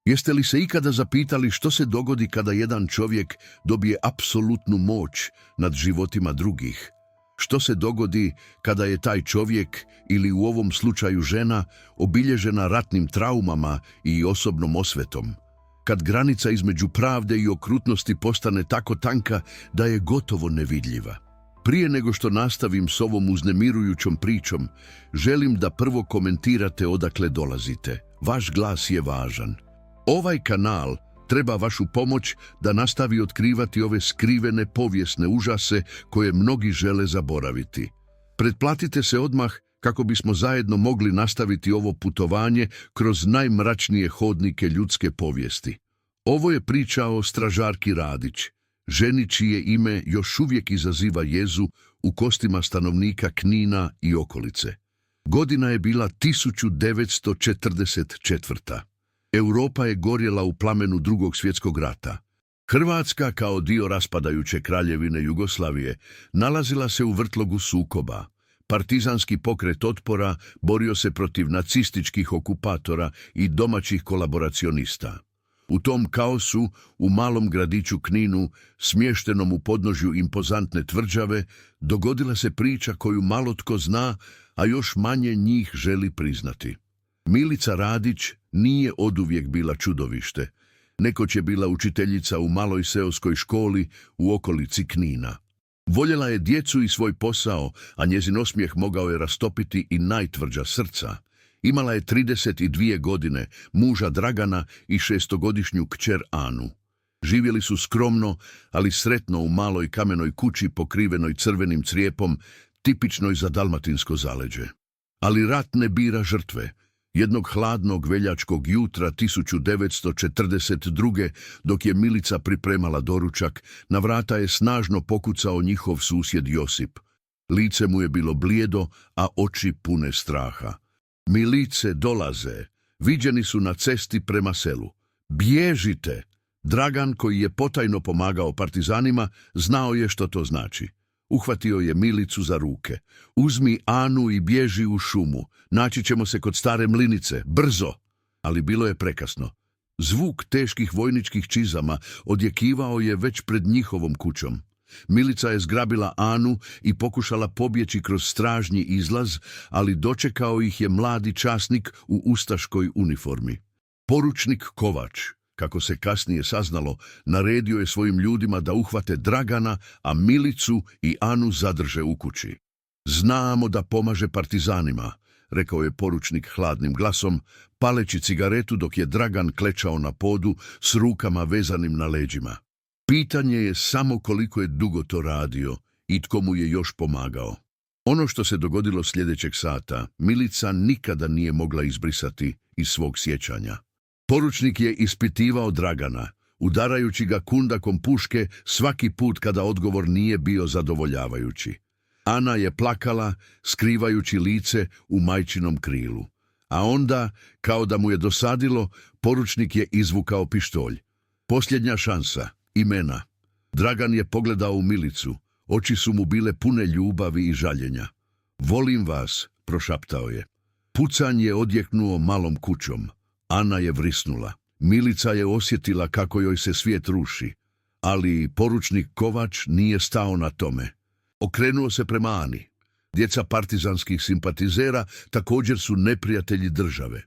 Jeste li se ikada zapitali što se dogodi kada jedan čovjek dobije apsolutnu moć nad životima drugih? Što se dogodi kada je taj čovjek, ili u ovom slučaju žena, obilježena ratnim traumama i osobnom osvetom? Kad granica između pravde i okrutnosti postane tako tanka da je gotovo nevidljiva. Prije nego što nastavim s ovom uznemirujućom pričom, želim da prvo komentirate odakle dolazite. Vaš glas je važan. Ovaj kanal treba vašu pomoć da nastavi otkrivati ove skrivene povijesne užase koje mnogi žele zaboraviti. Pretplatite se odmah kako bismo zajedno mogli nastaviti ovo putovanje kroz najmračnije hodnike ljudske povijesti. Ovo je priča o stražarki Radić, ženi čije ime još uvijek izaziva jezu u kostima stanovnika Knina i okolice. Godina je bila 1944. Europa je gorjela u plamenu Drugog svjetskog rata. Hrvatska, kao dio raspadajuće kraljevine Jugoslavije, nalazila se u vrtlogu sukoba. Partizanski pokret otpora borio se protiv nacističkih okupatora i domaćih kolaboracionista. U tom kaosu, u malom gradiću Kninu, smještenom u podnožju impozantne tvrđave, dogodila se priča koju malo tko zna, a još manje njih želi priznati. Milica Radić nije oduvijek bila čudovište. Nekoć je bila učiteljica u maloj seoskoj školi u okolici Knina. Voljela je djecu i svoj posao, a njezin osmijeh mogao je rastopiti i najtvrđa srca. Imala je 32 godine, muža Dragana i 6-godišnju kćer Anu. Živjeli su skromno, ali sretno u maloj kamenoj kući pokrivenoj crvenim crijepom, tipičnoj za dalmatinsko zaleđe. Ali rat ne bira žrtve. Jednog hladnog veljačkog jutra 1942. dok je Milica pripremala doručak, na vrata je snažno pokucao njihov susjed Josip. Lice mu je bilo blijedo, a oči pune straha. Milice dolaze, viđeni su na cesti prema selu. Bježite! Dragan, koji je potajno pomagao partizanima, znao je što to znači. Uhvatio je Milicu za ruke. Uzmi Anu i bježi u šumu. Naći ćemo se kod stare mlinice. Brzo! Ali bilo je prekasno. Zvuk teških vojničkih čizama odjekivao je već pred njihovom kućom. Milica je zgrabila Anu i pokušala pobjeći kroz stražnji izlaz, ali dočekao ih je mladi časnik u ustaškoj uniformi. Poručnik Kovač, kako se kasnije saznalo, naredio je svojim ljudima da uhvate Dragana, a Milicu i Anu zadrže u kući. Znamo da pomaže partizanima, rekao je poručnik hladnim glasom, paleći cigaretu dok je Dragan klečao na podu s rukama vezanim na leđima. Pitanje je samo koliko je dugo to radio i tko mu je još pomagao. Ono što se dogodilo sljedećeg sata, Milica nikada nije mogla izbrisati iz svog sjećanja. Poručnik je ispitivao Dragana, udarajući ga kundakom puške svaki put kada odgovor nije bio zadovoljavajući. Ana je plakala, skrivajući lice u majčinom krilu. A onda, kao da mu je dosadilo, poručnik je izvukao pištolj. Posljednja šansa, imena. Dragan je pogledao u Milicu, oči su mu bile pune ljubavi i žaljenja. Volim vas, prošaptao je. Pucanj je odjeknuo malom kućom. Ana je vrisnula. Milica je osjetila kako joj se svijet ruši, ali poručnik Kovač nije stao na tome. Okrenuo se prema Ani. Djeca partizanskih simpatizera također su neprijatelji države.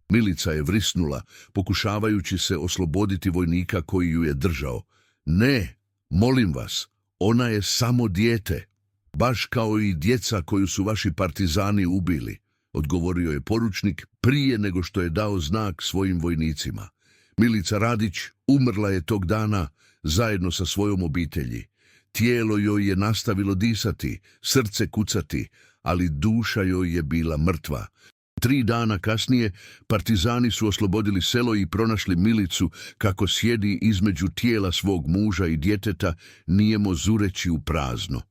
Milica je vrisnula, pokušavajući se osloboditi vojnika koji ju je držao. Ne, molim vas, ona je samo dijete, baš kao i djeca koju su vaši partizani ubili, odgovorio je poručnik prije nego što je dao znak svojim vojnicima. Milica Radić umrla je tog dana zajedno sa svojom obitelji. Tijelo joj je nastavilo disati, srce kucati, ali duša joj je bila mrtva. 3 dana kasnije partizani su oslobodili selo i pronašli Milicu kako sjedi između tijela svog muža i djeteta, nijemo zureći u prazno.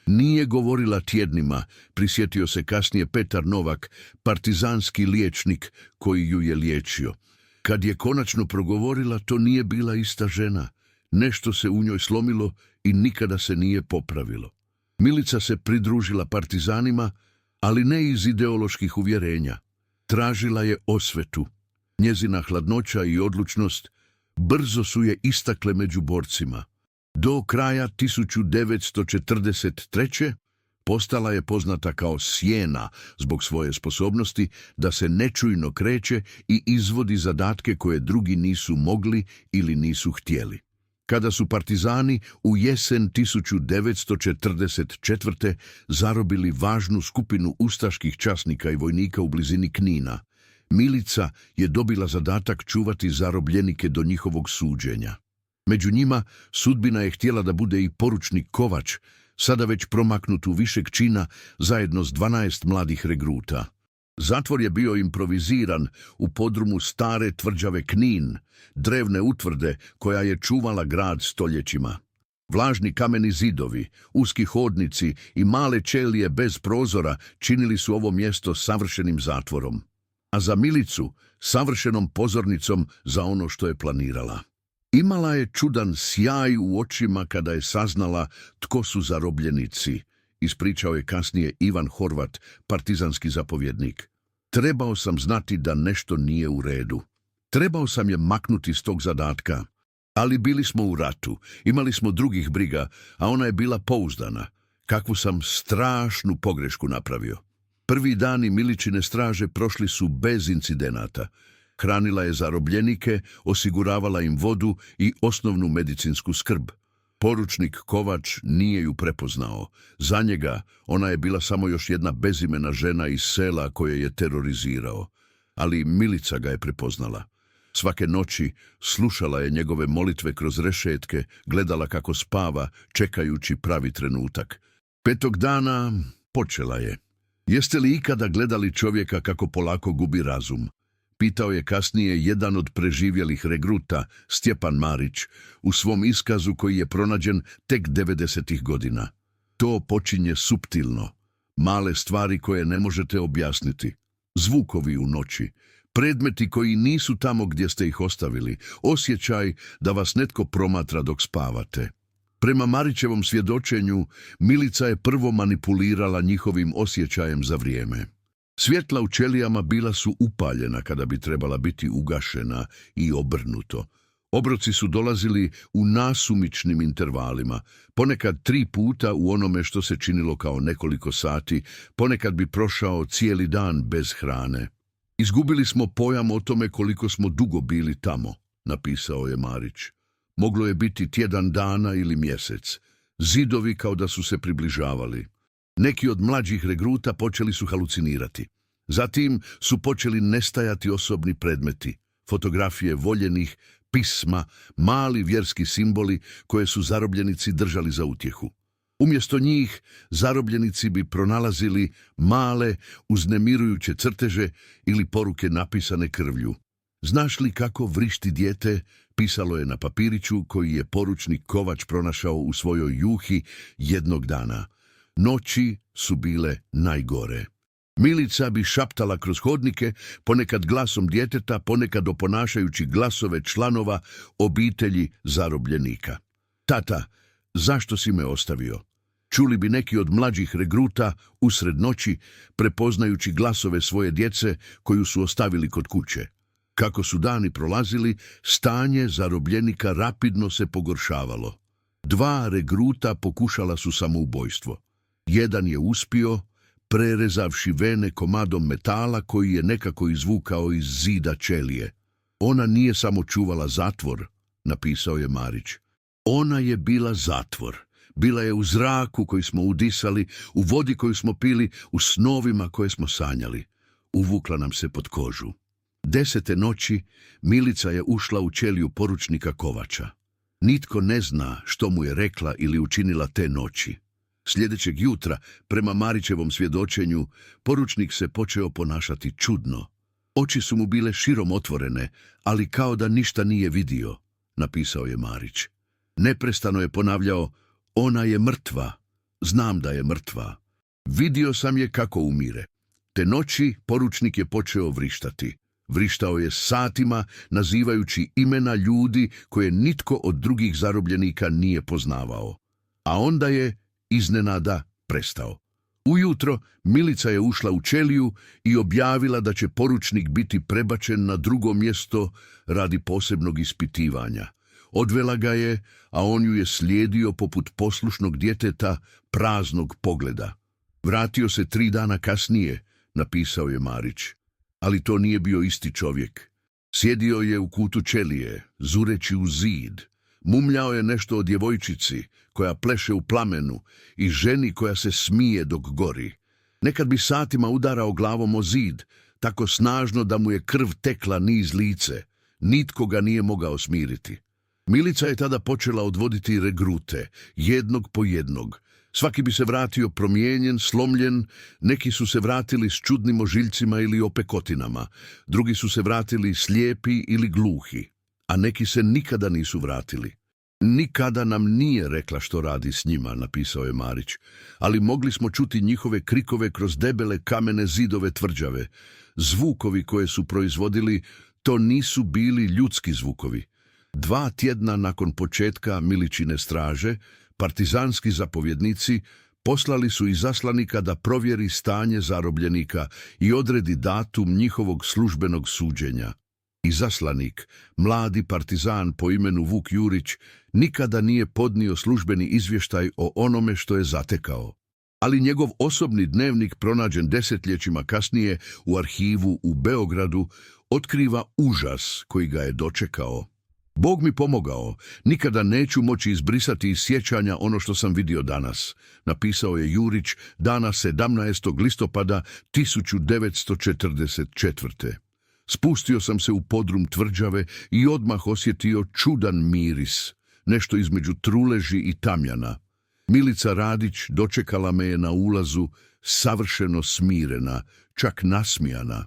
Nije govorila tjednima, prisjetio se kasnije Petar Novak, partizanski liječnik koji ju je liječio. Kad je konačno progovorila, to nije bila ista žena. Nešto se u njoj slomilo i nikada se nije popravilo. Milica se pridružila partizanima, ali ne iz ideoloških uvjerenja. Tražila je osvetu. Njezina hladnoća i odlučnost brzo su je istakle među borcima. Do kraja 1943. postala je poznata kao Sjena zbog svoje sposobnosti da se nečujno kreće i izvodi zadatke koje drugi nisu mogli ili nisu htjeli. Kada su partizani u jesen 1944. zarobili važnu skupinu ustaških časnika i vojnika u blizini Knina, Milica je dobila zadatak čuvati zarobljenike do njihovog suđenja. Među njima sudbina je htjela da bude i poručnik Kovač, sada već promaknut u višeg čina zajedno s 12 mladih regruta. Zatvor je bio improviziran u podrumu stare tvrđave Knin, drevne utvrde koja je čuvala grad stoljećima. Vlažni kameni zidovi, uski hodnici i male ćelije bez prozora činili su ovo mjesto savršenim zatvorom, a za Milicu savršenom pozornicom za ono što je planirala. Imala je čudan sjaj u očima kada je saznala tko su zarobljenici, ispričao je kasnije Ivan Horvat, partizanski zapovjednik. Trebao sam znati da nešto nije u redu. Trebao sam je maknuti s tog zadatka. Ali bili smo u ratu, imali smo drugih briga, a ona je bila pouzdana. Kakvu sam strašnu pogrešku napravio. Prvi dani Miličine straže prošli su bez incidenata. Hranila je zarobljenike, osiguravala im vodu i osnovnu medicinsku skrb. Poručnik Kovač nije ju prepoznao. Za njega ona je bila samo još jedna bezimena žena iz sela koje je terorizirao. Ali Milica ga je prepoznala. Svake noći slušala je njegove molitve kroz rešetke, gledala kako spava, čekajući pravi trenutak. 5. dana počela je. Jeste li ikada gledali čovjeka kako polako gubi razum? Pitao je kasnije jedan od preživjelih regruta, Stjepan Marić, u svom iskazu koji je pronađen tek 90. godina. To počinje suptilno. Male stvari koje ne možete objasniti. Zvukovi u noći. Predmeti koji nisu tamo gdje ste ih ostavili. Osjećaj da vas netko promatra dok spavate. Prema Marićevom svjedočenju, Milica je prvo manipulirala njihovim osjećajem za vrijeme. Svjetla u ćelijama bila su upaljena kada bi trebala biti ugašena i obrnuto. Obroci su dolazili u nasumičnim intervalima, ponekad 3 puta u onome što se činilo kao nekoliko sati, ponekad bi prošao cijeli dan bez hrane. Izgubili smo pojam o tome koliko smo dugo bili tamo, napisao je Marić. Moglo je biti tjedan dana ili mjesec. Zidovi kao da su se približavali. Neki od mlađih regruta počeli su halucinirati. Zatim su počeli nestajati osobni predmeti, fotografije voljenih, pisma, mali vjerski simboli koje su zarobljenici držali za utjehu. Umjesto njih, zarobljenici bi pronalazili male, uznemirujuće crteže ili poruke napisane krvlju. Znaš li kako vrišti dijete, pisalo je na papiriću koji je poručnik Kovač pronašao u svojoj juhi jednog dana. Noći su bile najgore. Milica bi šaptala kroz hodnike, ponekad glasom djeteta, ponekad oponašajući glasove članova obitelji zarobljenika. Tata, zašto si me ostavio? Čuli bi neki od mlađih regruta usred noći, prepoznajući glasove svoje djece koju su ostavili kod kuće. Kako su dani prolazili, stanje zarobljenika rapidno se pogoršavalo. 2 regruta pokušala su samoubojstvo. Jedan je uspio, prerezavši vene komadom metala koji je nekako izvukao iz zida ćelije. Ona nije samo čuvala zatvor, napisao je Marić. Ona je bila zatvor. Bila je u zraku koji smo udisali, u vodi koju smo pili, u snovima koje smo sanjali. Uvukla nam se pod kožu. 10. noći Milica je ušla u ćeliju poručnika Kovača. Nitko ne zna što mu je rekla ili učinila te noći. Sljedećeg jutra, prema Marićevom svjedočenju, poručnik se počeo ponašati čudno. Oči su mu bile širom otvorene, ali kao da ništa nije vidio, napisao je Marić. Neprestano je ponavljao, ona je mrtva, znam da je mrtva. Vidio sam je kako umire. Te noći poručnik je počeo vrištati. Vrištao je satima, nazivajući imena ljudi koje nitko od drugih zarobljenika nije poznavao. A onda je iznenada prestao. Ujutro Milica je ušla u ćeliju i objavila da će poručnik biti prebačen na drugo mjesto radi posebnog ispitivanja. Odvela ga je, a on ju je slijedio poput poslušnog djeteta praznog pogleda. Vratio se 3 dana kasnije, napisao je Marić. Ali to nije bio isti čovjek. Sjedio je u kutu ćelije, zureći u zid. Mumljao je nešto o djevojčici koja pleše u plamenu i ženi koja se smije dok gori. Nekad bi satima udarao glavom o zid, tako snažno da mu je krv tekla niz lice. Nitko ga nije mogao smiriti. Milica je tada počela odvoditi regrute, jednog po jednog. Svaki bi se vratio promijenjen, slomljen, neki su se vratili s čudnim ožiljcima ili opekotinama, drugi su se vratili slijepi ili gluhi, a neki se nikada nisu vratili. Nikada nam nije rekla što radi s njima, napisao je Marić, ali mogli smo čuti njihove krikove kroz debele kamene zidove tvrđave. Zvukovi koje su proizvodili, to nisu bili ljudski zvukovi. 2 tjedna nakon početka Miličine straže, partizanski zapovjednici poslali su izaslanika da provjeri stanje zarobljenika i odredi datum njihovog službenog suđenja. Izaslanik, mladi partizan po imenu Vuk Jurić, nikada nije podnio službeni izvještaj o onome što je zatekao. Ali njegov osobni dnevnik, pronađen desetljećima kasnije u arhivu u Beogradu, otkriva užas koji ga je dočekao. Bog mi pomogao, nikada neću moći izbrisati iz sjećanja ono što sam vidio danas, napisao je Jurić dana 17. listopada 1944. Spustio sam se u podrum tvrđave i odmah osjetio čudan miris, nešto između truleži i tamjana. Milica Radić dočekala me je na ulazu, savršeno smirena, čak nasmijana.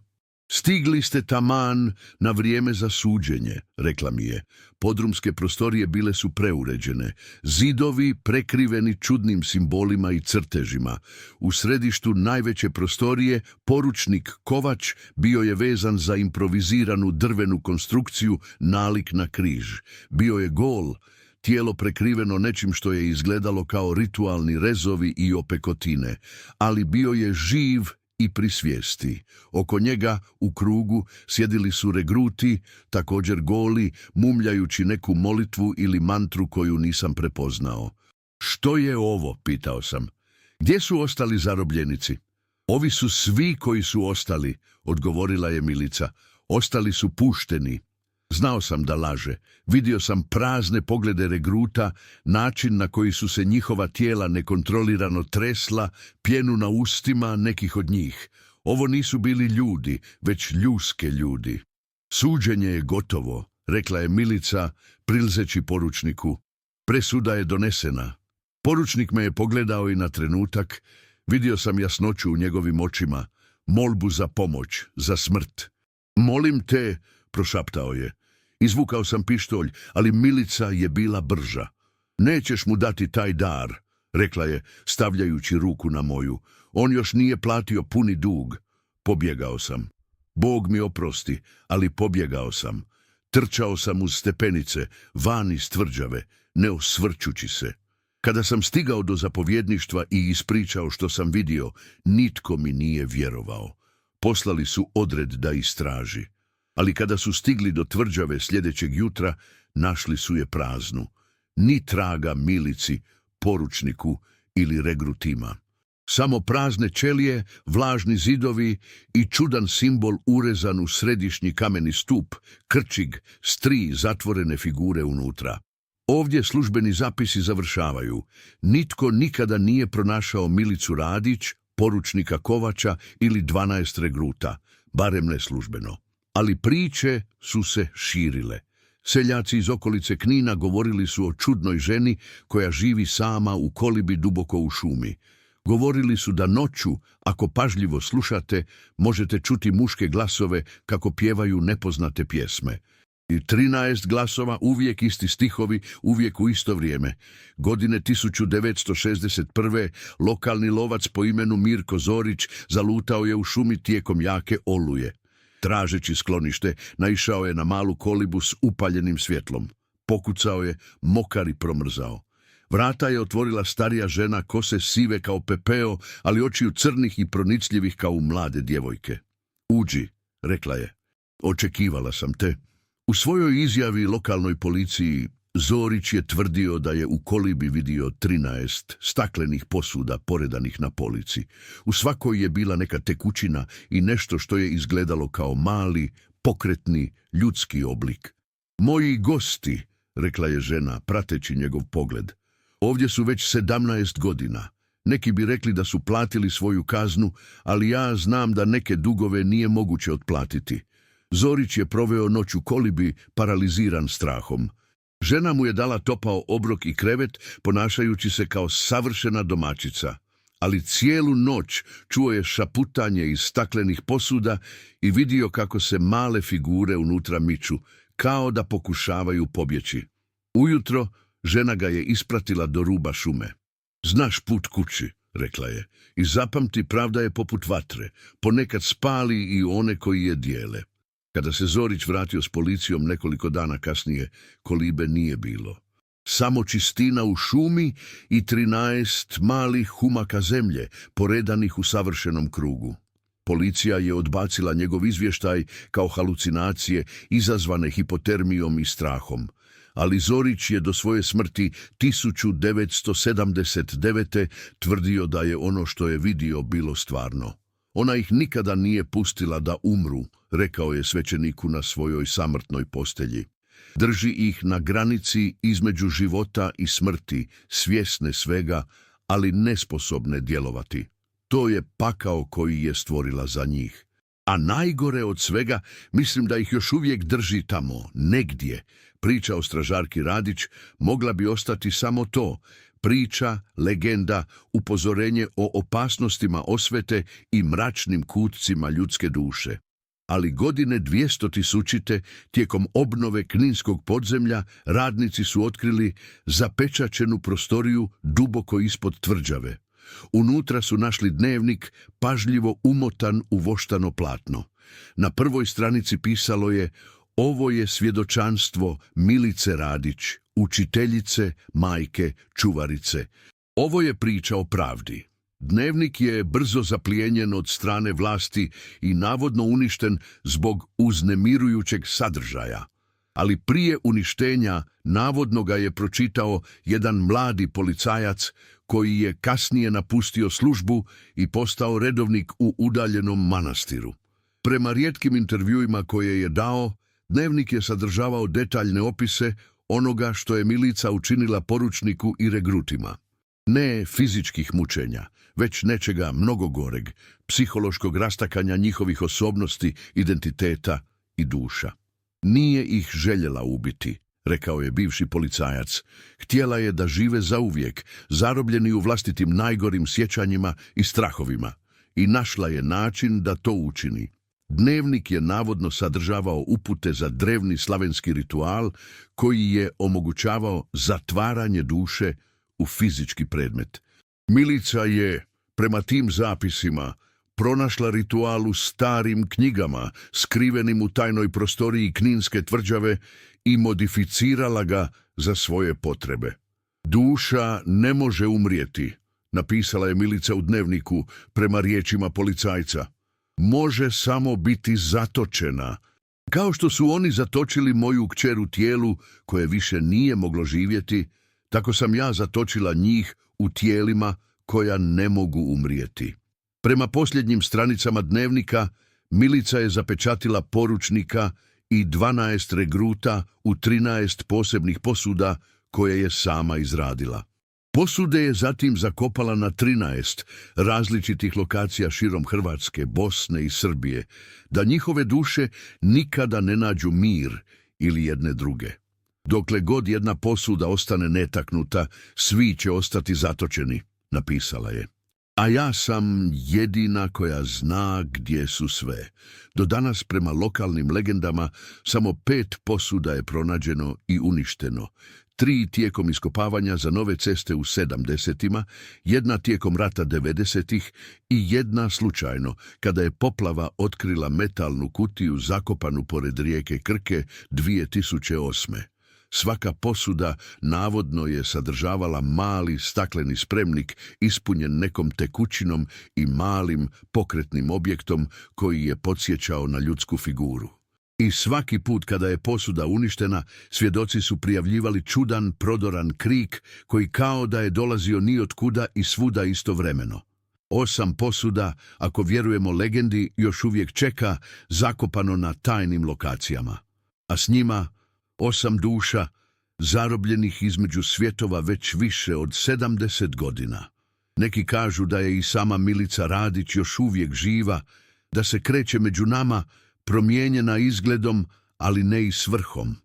Stigli ste taman na vrijeme za suđenje, rekla mi je. Podrumske prostorije bile su preuređene, zidovi prekriveni čudnim simbolima i crtežima. U središtu najveće prostorije poručnik Kovač bio je vezan za improviziranu drvenu konstrukciju nalik na križ. Bio je gol, tijelo prekriveno nečim što je izgledalo kao ritualni rezovi i opekotine, ali bio je živ i pri svijesti. Oko njega, u krugu, sjedili su regruti, također goli, mumljajući neku molitvu ili mantru koju nisam prepoznao. Što je ovo, pitao sam. Gdje su ostali zarobljenici? Ovi su svi koji su ostali, odgovorila je Milica. Ostali su pušteni. Znao sam da laže. Vidio sam prazne poglede regruta, način na koji su se njihova tijela nekontrolirano tresla, pjenu na ustima nekih od njih. Ovo nisu bili ljudi, već ljuske ljudi. Suđenje je gotovo, rekla je Milica, prilzeći poručniku. Presuda je donesena. Poručnik me je pogledao i na trenutak. Vidio sam jasnoću u njegovim očima, molbu za pomoć, za smrt. Molim te, prošaptao je. Izvukao sam pištolj, ali Milica je bila brža. Nećeš mu dati taj dar, rekla je, stavljajući ruku na moju. On još nije platio puni dug. Pobjegao sam. Bog mi oprosti, ali pobjegao sam. Trčao sam uz stepenice, van iz tvrđave, ne osvrćući se. Kada sam stigao do zapovjedništva i ispričao što sam vidio, nitko mi nije vjerovao. Poslali su odred da istraži. Ali kada su stigli do tvrđave sljedećeg jutra, našli su je praznu. Ni traga Milici, poručniku ili regrutima. Samo prazne ćelije, vlažni zidovi i čudan simbol urezan u središnji kameni stup, krčig s 3 zatvorene figure unutra. Ovdje službeni zapisi završavaju. Nitko nikada nije pronašao Milicu Radić, poručnika Kovača ili 12 regruta, barem ne službeno. Ali priče su se širile. Seljaci iz okolice Knina govorili su o čudnoj ženi koja živi sama u kolibi duboko u šumi. Govorili su da noću, ako pažljivo slušate, možete čuti muške glasove kako pjevaju nepoznate pjesme. I 13 glasova, uvijek isti stihovi, uvijek u isto vrijeme. Godine 1961. lokalni lovac po imenu Mirko Zorić zalutao je u šumi tijekom jake oluje. Tražeći sklonište, naišao je na malu kolibu s upaljenim svjetlom. Pokucao je, mokar i promrzao. Vrata je otvorila starija žena, kose sive kao pepeo, ali očiju crnih i pronicljivih kao u mlade djevojke. Uđi, rekla je. Očekivala sam te. U svojoj izjavi lokalnoj policiji Zorić je tvrdio da je u kolibi vidio 13 staklenih posuda poredanih na polici. U svakoj je bila neka tekućina i nešto što je izgledalo kao mali, pokretni, ljudski oblik. Moji gosti, rekla je žena, prateći njegov pogled. Ovdje su već 17 godina. Neki bi rekli da su platili svoju kaznu, ali ja znam da neke dugove nije moguće otplatiti. Zorić je proveo noć u kolibi, paraliziran strahom. Žena mu je dala topao obrok i krevet, ponašajući se kao savršena domaćica. Ali cijelu noć čuo je šaputanje iz staklenih posuda i vidio kako se male figure unutra miču, kao da pokušavaju pobjeći. Ujutro žena ga je ispratila do ruba šume. Znaš put kući, rekla je, i zapamti, pravda je poput vatre, ponekad spali i one koji je dijele. Kada se Zorić vratio s policijom nekoliko dana kasnije, kolibe nije bilo. Samo čistina u šumi i 13 malih humaka zemlje, poredanih u savršenom krugu. Policija je odbacila njegov izvještaj kao halucinacije izazvane hipotermijom i strahom. Ali Zorić je do svoje smrti 1979. tvrdio da je ono što je vidio bilo stvarno. Ona ih nikada nije pustila da umru, rekao je svećeniku na svojoj samrtnoj postelji. Drži ih na granici između života i smrti, svjesne svega, ali nesposobne djelovati. To je pakao koji je stvorila za njih. A najgore od svega, mislim da ih još uvijek drži tamo, negdje. Priča o stražarki Radić mogla bi ostati samo to. Priča, legenda, upozorenje o opasnostima osvete i mračnim kutcima ljudske duše. Ali godine 200.000. tijekom obnove kninskog podzemlja radnici su otkrili zapečaćenu prostoriju duboko ispod tvrđave. Unutra su našli dnevnik pažljivo umotan u voštano platno. Na prvoj stranici pisalo je: ovo je svjedočanstvo Milice Radić, učiteljice, majke, čuvarice. Ovo je priča o pravdi. Dnevnik je brzo zaplijenjen od strane vlasti i navodno uništen zbog uznemirujućeg sadržaja. Ali prije uništenja navodno ga je pročitao jedan mladi policajac koji je kasnije napustio službu i postao redovnik u udaljenom manastiru. Prema rijetkim intervjuima koje je dao, dnevnik je sadržavao detaljne opise onoga što je Milica učinila poručniku i regrutima. Ne fizičkih mučenja, već nečega mnogo goreg, psihološkog rastakanja njihovih osobnosti, identiteta i duša. Nije ih željela ubiti, rekao je bivši policajac. Htjela je da žive zauvijek, zarobljeni u vlastitim najgorim sjećanjima i strahovima. I našla je način da to učini. Dnevnik je navodno sadržavao upute za drevni slavenski ritual koji je omogućavao zatvaranje duše u fizički predmet. Milica je, prema tim zapisima, pronašla ritual u starim knjigama, skrivenim u tajnoj prostoriji kninske tvrđave i modificirala ga za svoje potrebe. Duša ne može umrijeti, napisala je Milica u dnevniku prema riječima policajca. Može samo biti zatočena. Kao što su oni zatočili moju kćer u tijelu koje više nije moglo živjeti, tako sam ja zatočila njih u tijelima koja ne mogu umrijeti. Prema posljednjim stranicama dnevnika, Milica je zapečatila poručnika i 12 regruta u 13 posebnih posuda koje je sama izradila. Posude je zatim zakopala na 13 različitih lokacija širom Hrvatske, Bosne i Srbije, da njihove duše nikada ne nađu mir ili jedne druge. Dokle god jedna posuda ostane netaknuta, svi će ostati zatočeni, napisala je. A ja sam jedina koja zna gdje su sve. Do danas, prema lokalnim legendama, samo 5 posuda je pronađeno i uništeno. 3 tijekom iskopavanja za nove ceste u 70-ima, 1 tijekom rata 90-ih i 1 slučajno, kada je poplava otkrila metalnu kutiju zakopanu pored rijeke Krke 2008. Svaka posuda navodno je sadržavala mali stakleni spremnik ispunjen nekom tekućinom i malim pokretnim objektom koji je podsjećao na ljudsku figuru. I svaki put kada je posuda uništena, svjedoci su prijavljivali čudan, prodoran krik koji kao da je dolazio ni od kuda i svuda istovremeno. 8 posuda, ako vjerujemo legendi, još uvijek čeka zakopano na tajnim lokacijama. A s njima 8 duša, zarobljenih između svjetova već više od 70 godina. Neki kažu da je i sama Milica Radić još uvijek živa, da se kreće među nama, promijenjena izgledom, ali ne i svrhom.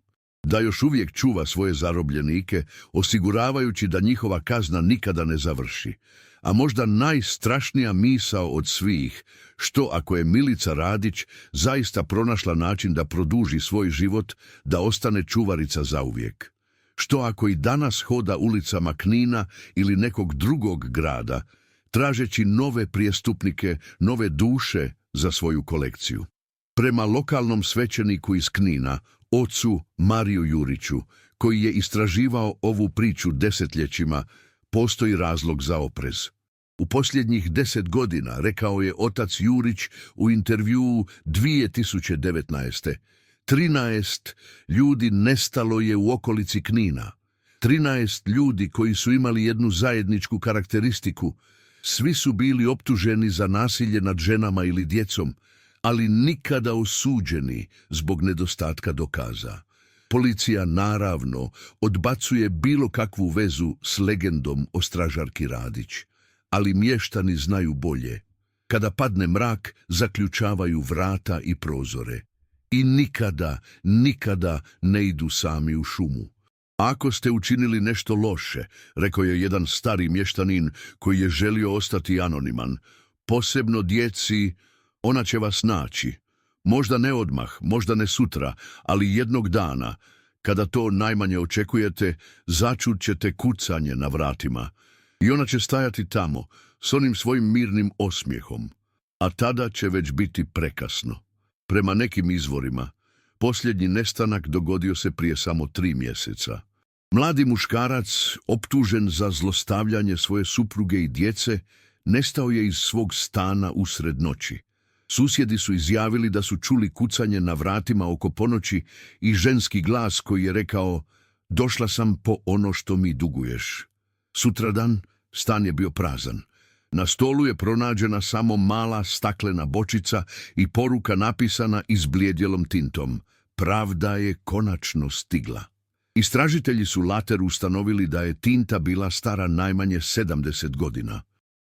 Da još uvijek čuva svoje zarobljenike, osiguravajući da njihova kazna nikada ne završi. A možda najstrašnija misao od svih, što ako je Milica Radić zaista pronašla način da produži svoj život, da ostane čuvarica zauvijek? Što ako i danas hoda ulicama Knina ili nekog drugog grada, tražeći nove prijestupnike, nove duše za svoju kolekciju? Prema lokalnom svećeniku iz Knina, ocu Mariju Juriću, koji je istraživao ovu priču desetljećima, postoji razlog za oprez. U posljednjih 10 godina, rekao je otac Jurić u intervjuu 2019. 13 ljudi nestalo je u okolici Knina. 13 ljudi koji su imali jednu zajedničku karakteristiku. Svi su bili optuženi za nasilje nad ženama ili djecom, ali nikada osuđeni zbog nedostatka dokaza. Policija naravno odbacuje bilo kakvu vezu s legendom o stražarki Radić, ali mještani znaju bolje. Kada padne mrak, zaključavaju vrata i prozore. I nikada ne idu sami u šumu. Ako ste učinili nešto loše, rekao je jedan stari mještanin koji je želio ostati anoniman, posebno djeci, ona će vas naći. Možda ne odmah, možda ne sutra, ali jednog dana, kada to najmanje očekujete, začut ćete kucanje na vratima. I ona će stajati tamo, s onim svojim mirnim osmijehom. A tada će već biti prekasno. Prema nekim izvorima, posljednji nestanak dogodio se prije samo 3 mjeseca. Mladi muškarac, optužen za zlostavljanje svoje supruge i djece, nestao je iz svog stana usred noći. Susjedi su izjavili da su čuli kucanje na vratima oko ponoći i ženski glas koji je rekao: "Došla sam po ono što mi duguješ." Sutradan stan je bio prazan. Na stolu je pronađena samo mala staklena bočica i poruka napisana izblijedjelom tintom: "Pravda je konačno stigla." Istražitelji su later ustanovili da je tinta bila stara najmanje 70 godina.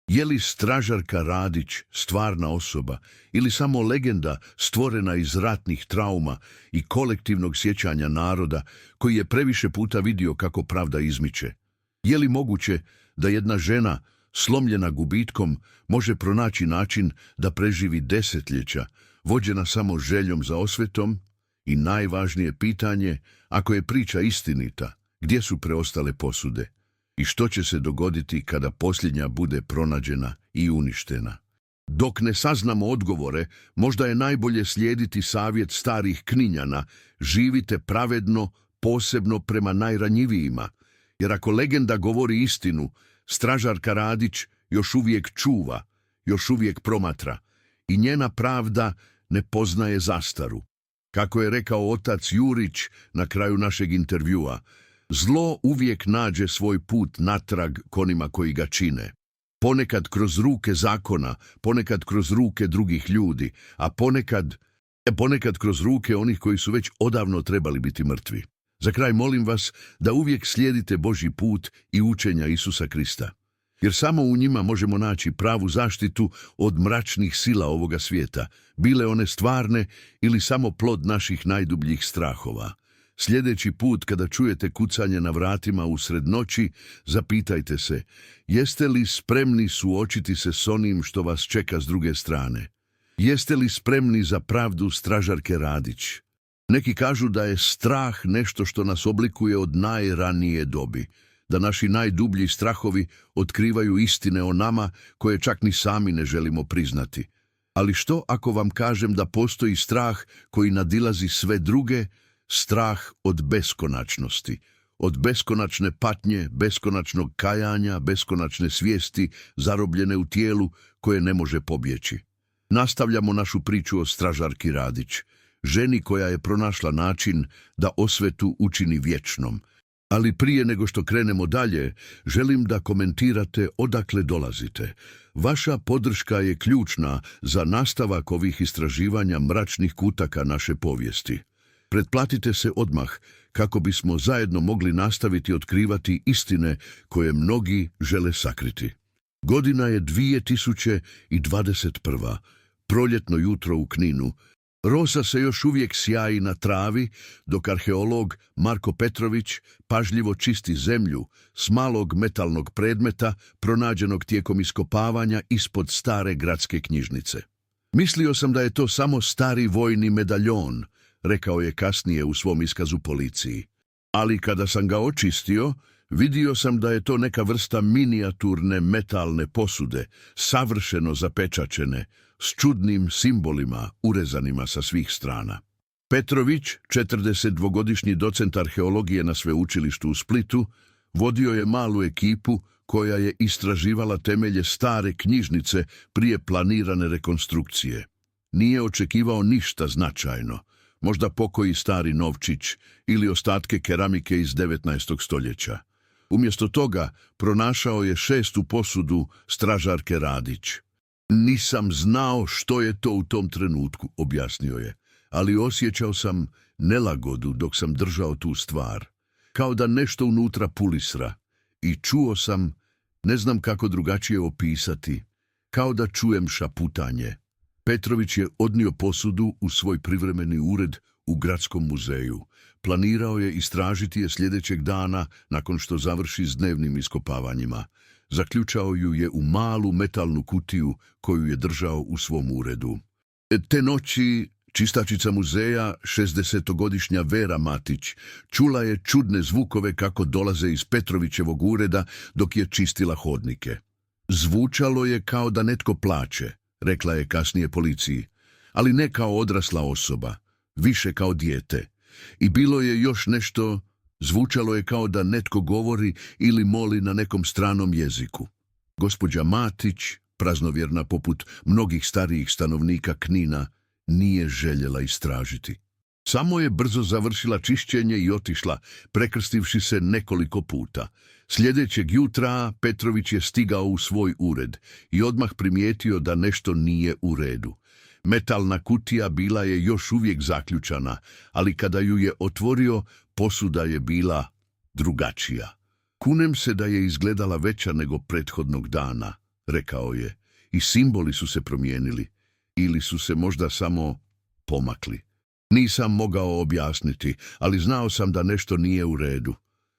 Je li stražarka Radić stvarna osoba ili samo legenda stvorena iz ratnih trauma i kolektivnog sjećanja naroda koji je previše puta vidio kako pravda izmiče? Je li moguće da jedna žena, slomljena gubitkom, može pronaći način da preživi desetljeća, vođena samo željom za osvetom? I najvažnije pitanje, ako je priča istinita, gdje su preostale posude? I što će se dogoditi kada posljednja bude pronađena i uništena? Dok ne saznamo odgovore, možda je najbolje slijediti savjet starih Kninjana: živite pravedno, posebno prema najranjivijima. Jer ako legenda govori istinu, stražarka Radić još uvijek čuva, još uvijek promatra i njena pravda ne poznaje zastaru. Kako je rekao otac Jurić na kraju našeg intervjua, zlo uvijek nađe svoj put natrag k onima koji ga čine. Ponekad kroz ruke zakona, ponekad kroz ruke drugih ljudi, a ponekad kroz ruke onih koji su već odavno trebali biti mrtvi. Za kraj molim vas da uvijek slijedite Božji put i učenja Isusa Krista, jer samo u njima možemo naći pravu zaštitu od mračnih sila ovoga svijeta, bile one stvarne ili samo plod naših najdubljih strahova. Sljedeći put kada čujete kucanje na vratima usred noći, zapitajte se: jeste li spremni suočiti se s onim što vas čeka s druge strane? Jeste li spremni za pravdu stražarke Radić? Neki kažu da je strah nešto što nas oblikuje od najranije dobi, da naši najdublji strahovi otkrivaju istine o nama koje čak ni sami ne želimo priznati. Ali što ako vam kažem da postoji strah koji nadilazi sve druge, strah od beskonačnosti, od beskonačne patnje, beskonačnog kajanja, beskonačne svijesti zarobljene u tijelu koje ne može pobjeći. Nastavljamo našu priču o stražarki Radić, ženi koja je pronašla način da osvetu učini vječnom. Ali prije nego što krenemo dalje, želim da komentirate odakle dolazite. Vaša podrška je ključna za nastavak ovih istraživanja mračnih kutaka naše povijesti. Pretplatite se odmah kako bismo zajedno mogli nastaviti otkrivati istine koje mnogi žele sakriti. Godina je 2021. Proljetno jutro u Kninu. Rosa se još uvijek sjaji na travi, dok arheolog Marko Petrović pažljivo čisti zemlju s malog metalnog predmeta pronađenog tijekom iskopavanja ispod stare gradske knjižnice. Mislio sam da je to samo stari vojni medaljon, rekao je kasnije u svom iskazu policiji. Ali kada sam ga očistio, vidio sam da je to neka vrsta minijaturne metalne posude, savršeno zapečaćene, s čudnim simbolima urezanima sa svih strana. Petrović, 42-godišnji docent arheologije na sveučilištu u Splitu, vodio je malu ekipu koja je istraživala temelje stare knjižnice prije planirane rekonstrukcije. Nije očekivao ništa značajno, možda pokoji stari novčić ili ostatke keramike iz 19. stoljeća. Umjesto toga pronašao je 6. posudu stražarke Radić. Nisam znao što je to u tom trenutku, objasnio je, ali osjećao sam nelagodu dok sam držao tu stvar, kao da nešto unutra pulisra, i čuo sam, ne znam kako drugačije opisati, kao da čujem šaputanje. Petrović je odnio posudu u svoj privremeni ured u Gradskom muzeju. Planirao je istražiti je sljedećeg dana nakon što završi s dnevnim iskopavanjima. Zaključao ju je u malu metalnu kutiju koju je držao u svom uredu. Te noći čistačica muzeja, 60-godišnja Vera Matić, čula je čudne zvukove kako dolaze iz Petrovićevog ureda dok je čistila hodnike. Zvučalo je kao da netko plače, rekla je kasnije policiji, ali ne kao odrasla osoba, više kao dijete. I bilo je još nešto, zvučalo je kao da netko govori ili moli na nekom stranom jeziku. Gospođa Matić, praznovjerna poput mnogih starijih stanovnika Knina, nije željela istražiti. Samo je brzo završila čišćenje i otišla, prekrstivši se nekoliko puta. Sljedećeg jutra Petrović je stigao u svoj ured i odmah primijetio da nešto nije u redu. Metalna kutija bila je još uvijek zaključana, ali kada ju je otvorio, posuda je bila drugačija. Kunem se da je izgledala veća nego prethodnog dana, rekao je, i simboli su se promijenili, ili su se možda samo pomakli. Nisam mogao objasniti, ali znao sam da nešto nije u redu.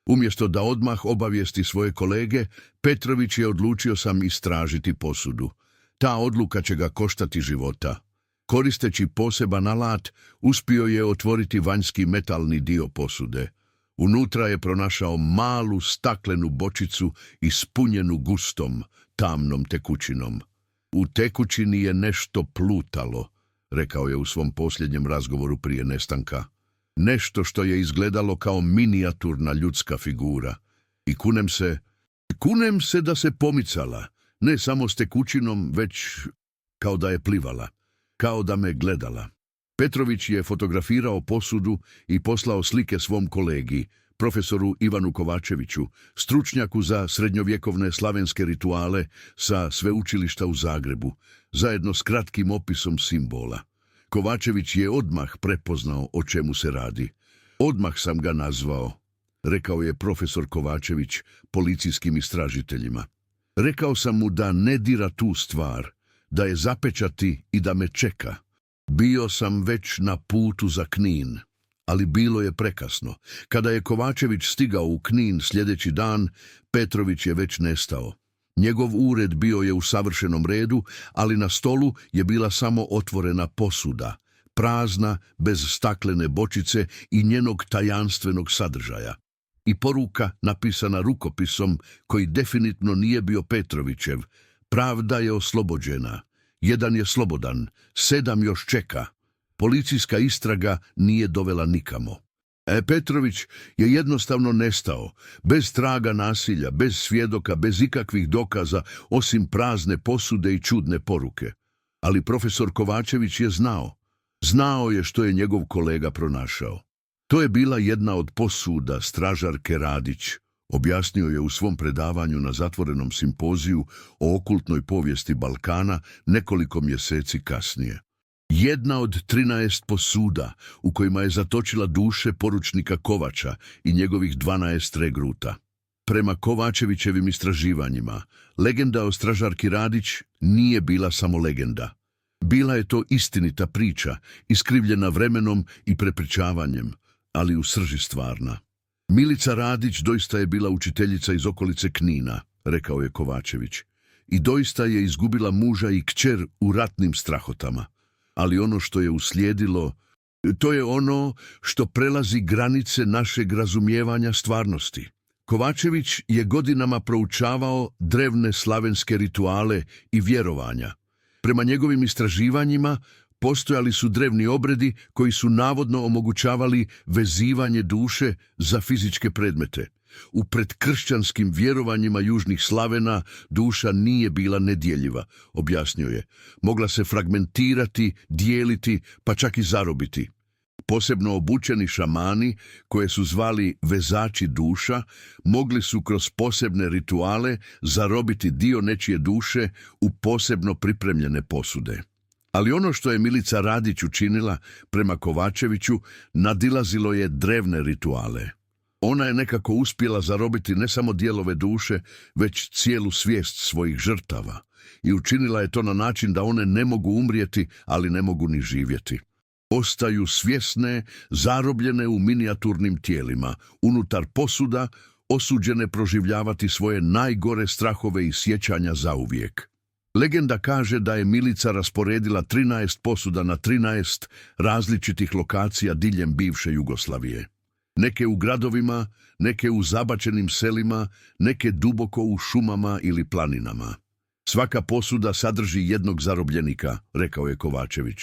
Umjesto da odmah obavijesti svoje kolege, Petrović je odlučio sam istražiti posudu. Ta odluka će ga koštati života. Koristeći poseban alat, uspio je otvoriti vanjski metalni dio posude. Unutra je pronašao malu staklenu bočicu ispunjenu gustom, tamnom tekućinom. U tekućini je nešto plutalo, rekao je u svom posljednjem razgovoru prije nestanka. Nešto što je izgledalo kao minijaturna ljudska figura. I kunem se da se pomicala, ne samo s tekućinom, već kao da je plivala, kao da me gledala. Petrović je fotografirao posudu i poslao slike svom kolegi, profesoru Ivanu Kovačeviću, stručnjaku za srednjovjekovne slavenske rituale sa sveučilišta u Zagrebu, zajedno s kratkim opisom simbola. Kovačević je odmah prepoznao o čemu se radi. Odmah sam ga nazvao, rekao je profesor Kovačević policijskim istražiteljima. Rekao sam mu da ne dira tu stvar, da je zapečati i da me čeka. Bio sam već na putu za Knin, ali bilo je prekasno. Kada je Kovačević stigao u Knin sljedeći dan, Petrović je već nestao. Njegov ured bio je u savršenom redu, ali na stolu je bila samo otvorena posuda, prazna, bez staklene bočice i njenog tajanstvenog sadržaja. I poruka napisana rukopisom koji definitivno nije bio Petrovićev: pravda je oslobođena, jedan je slobodan, 7 još čeka. Policijska istraga nije dovela nikamo. Petrović je jednostavno nestao, bez traga nasilja, bez svjedoka, bez ikakvih dokaza, osim prazne posude i čudne poruke. Ali profesor Kovačević je znao. Znao je što je njegov kolega pronašao. To je bila jedna od posuda stražarke Radić, objasnio je u svom predavanju na zatvorenom simpoziju o okultnoj povijesti Balkana nekoliko mjeseci kasnije. Jedna od 13 posuda u kojima je zatočila duše poručnika Kovača i njegovih 12 regruta. Prema Kovačevićevim istraživanjima, legenda o stražarki Radić nije bila samo legenda. Bila je to istinita priča, iskrivljena vremenom i prepričavanjem, ali u srži stvarna. Milica Radić doista je bila učiteljica iz okolice Knina, rekao je Kovačević, i doista je izgubila muža i kćer u ratnim strahotama. Ali ono što je uslijedilo, to je ono što prelazi granice našeg razumijevanja stvarnosti. Kovačević je godinama proučavao drevne slavenske rituale i vjerovanja. Prema njegovim istraživanjima postojali su drevni obredi koji su navodno omogućavali vezivanje duše za fizičke predmete. U predkršćanskim vjerovanjima južnih Slavena duša nije bila nedjeljiva, objasnio je. Mogla se fragmentirati, dijeliti, pa čak i zarobiti. Posebno obučeni šamani, koje su zvali vezači duša, mogli su kroz posebne rituale zarobiti dio nečije duše u posebno pripremljene posude. Ali ono što je Milica Radić učinila prema Kovačeviću nadilazilo je drevne rituale. Ona je nekako uspjela zarobiti ne samo dijelove duše, već cijelu svijest svojih žrtava. I učinila je to na način da one ne mogu umrijeti, ali ne mogu ni živjeti. Ostaju svjesne, zarobljene u minijaturnim tijelima, unutar posuda, osuđene proživljavati svoje najgore strahove i sjećanja zauvijek. Legenda kaže da je Milica rasporedila 13 posuda na 13 različitih lokacija diljem bivše Jugoslavije. Neke u gradovima, neke u zabačenim selima, neke duboko u šumama ili planinama. Svaka posuda sadrži jednog zarobljenika, rekao je Kovačević.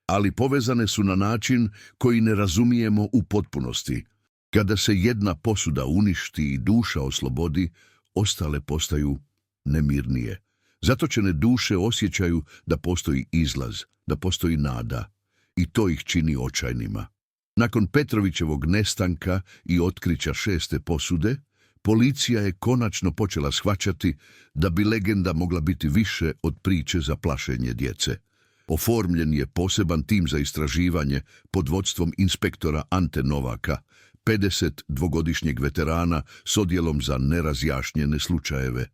Ali povezane su na način koji ne razumijemo u potpunosti. Kada se jedna posuda uništi i duša oslobodi, ostale postaju nemirnije. Zatočene duše osjećaju da postoji izlaz, da postoji nada, i to ih čini očajnima. Nakon Petrovićevog nestanka i otkrića 6. posude, policija je konačno počela shvaćati da bi legenda mogla biti više od priče za plašenje djece. Oformljen je poseban tim za istraživanje pod vodstvom inspektora Ante Novaka, 52-godišnjeg veterana s odjelom za nerazjašnjene slučajeve.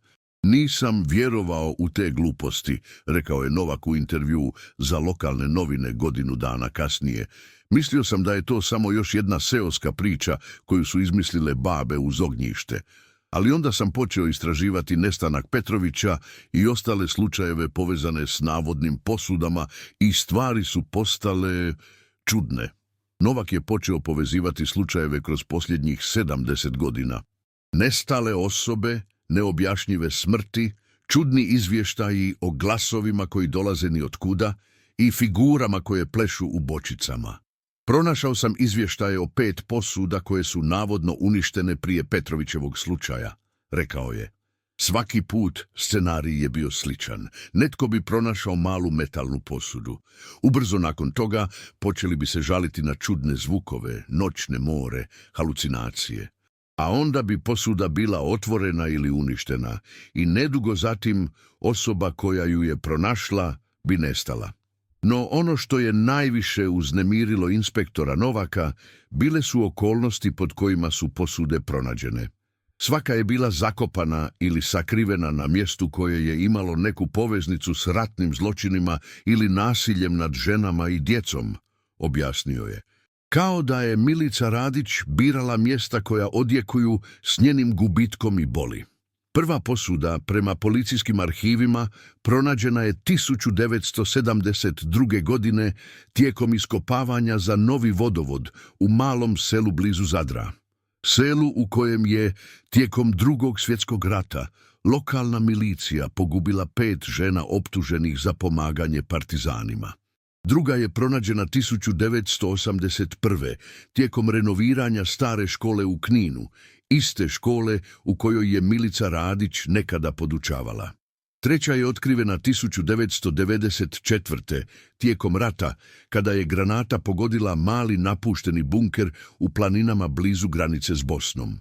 Nisam vjerovao u te gluposti, rekao je Novak u intervjuu za lokalne novine godinu dana kasnije. Mislio sam da je to samo još jedna seoska priča koju su izmislile babe uz ognjište. Ali onda sam počeo istraživati nestanak Petrovića i ostale slučajeve povezane s navodnim posudama i stvari su postale čudne. Novak je počeo povezivati slučajeve kroz posljednjih 70 godina. Nestale osobe, neobjašnjive smrti, čudni izvještaji o glasovima koji dolaze ni otkuda i figurama koje plešu u bočicama. Pronašao sam izvještaje o 5 posuda koje su navodno uništene prije Petrovićevog slučaja, rekao je. Svaki put scenarij je bio sličan. Netko bi pronašao malu metalnu posudu. Ubrzo nakon toga počeli bi se žaliti na čudne zvukove, noćne more, halucinacije. A onda bi posuda bila otvorena ili uništena i nedugo zatim osoba koja ju je pronašla bi nestala. No ono što je najviše uznemirilo inspektora Novaka bile su okolnosti pod kojima su posude pronađene. Svaka je bila zakopana ili sakrivena na mjestu koje je imalo neku poveznicu s ratnim zločinima ili nasiljem nad ženama i djecom, objasnio je. Kao da je Milica Radić birala mjesta koja odjekuju s njenim gubitkom i boli. Prva posuda, prema policijskim arhivima, pronađena je 1972. godine tijekom iskopavanja za novi vodovod u malom selu blizu Zadra. Selu u kojem je tijekom Drugog svjetskog rata lokalna milicija pogubila 5 žena optuženih za pomaganje partizanima. Druga je pronađena 1981. tijekom renoviranja stare škole u Kninu, iste škole u kojoj je Milica Radić nekada podučavala. Treća je otkrivena 1994. tijekom rata, kada je granata pogodila mali napušteni bunker u planinama blizu granice s Bosnom.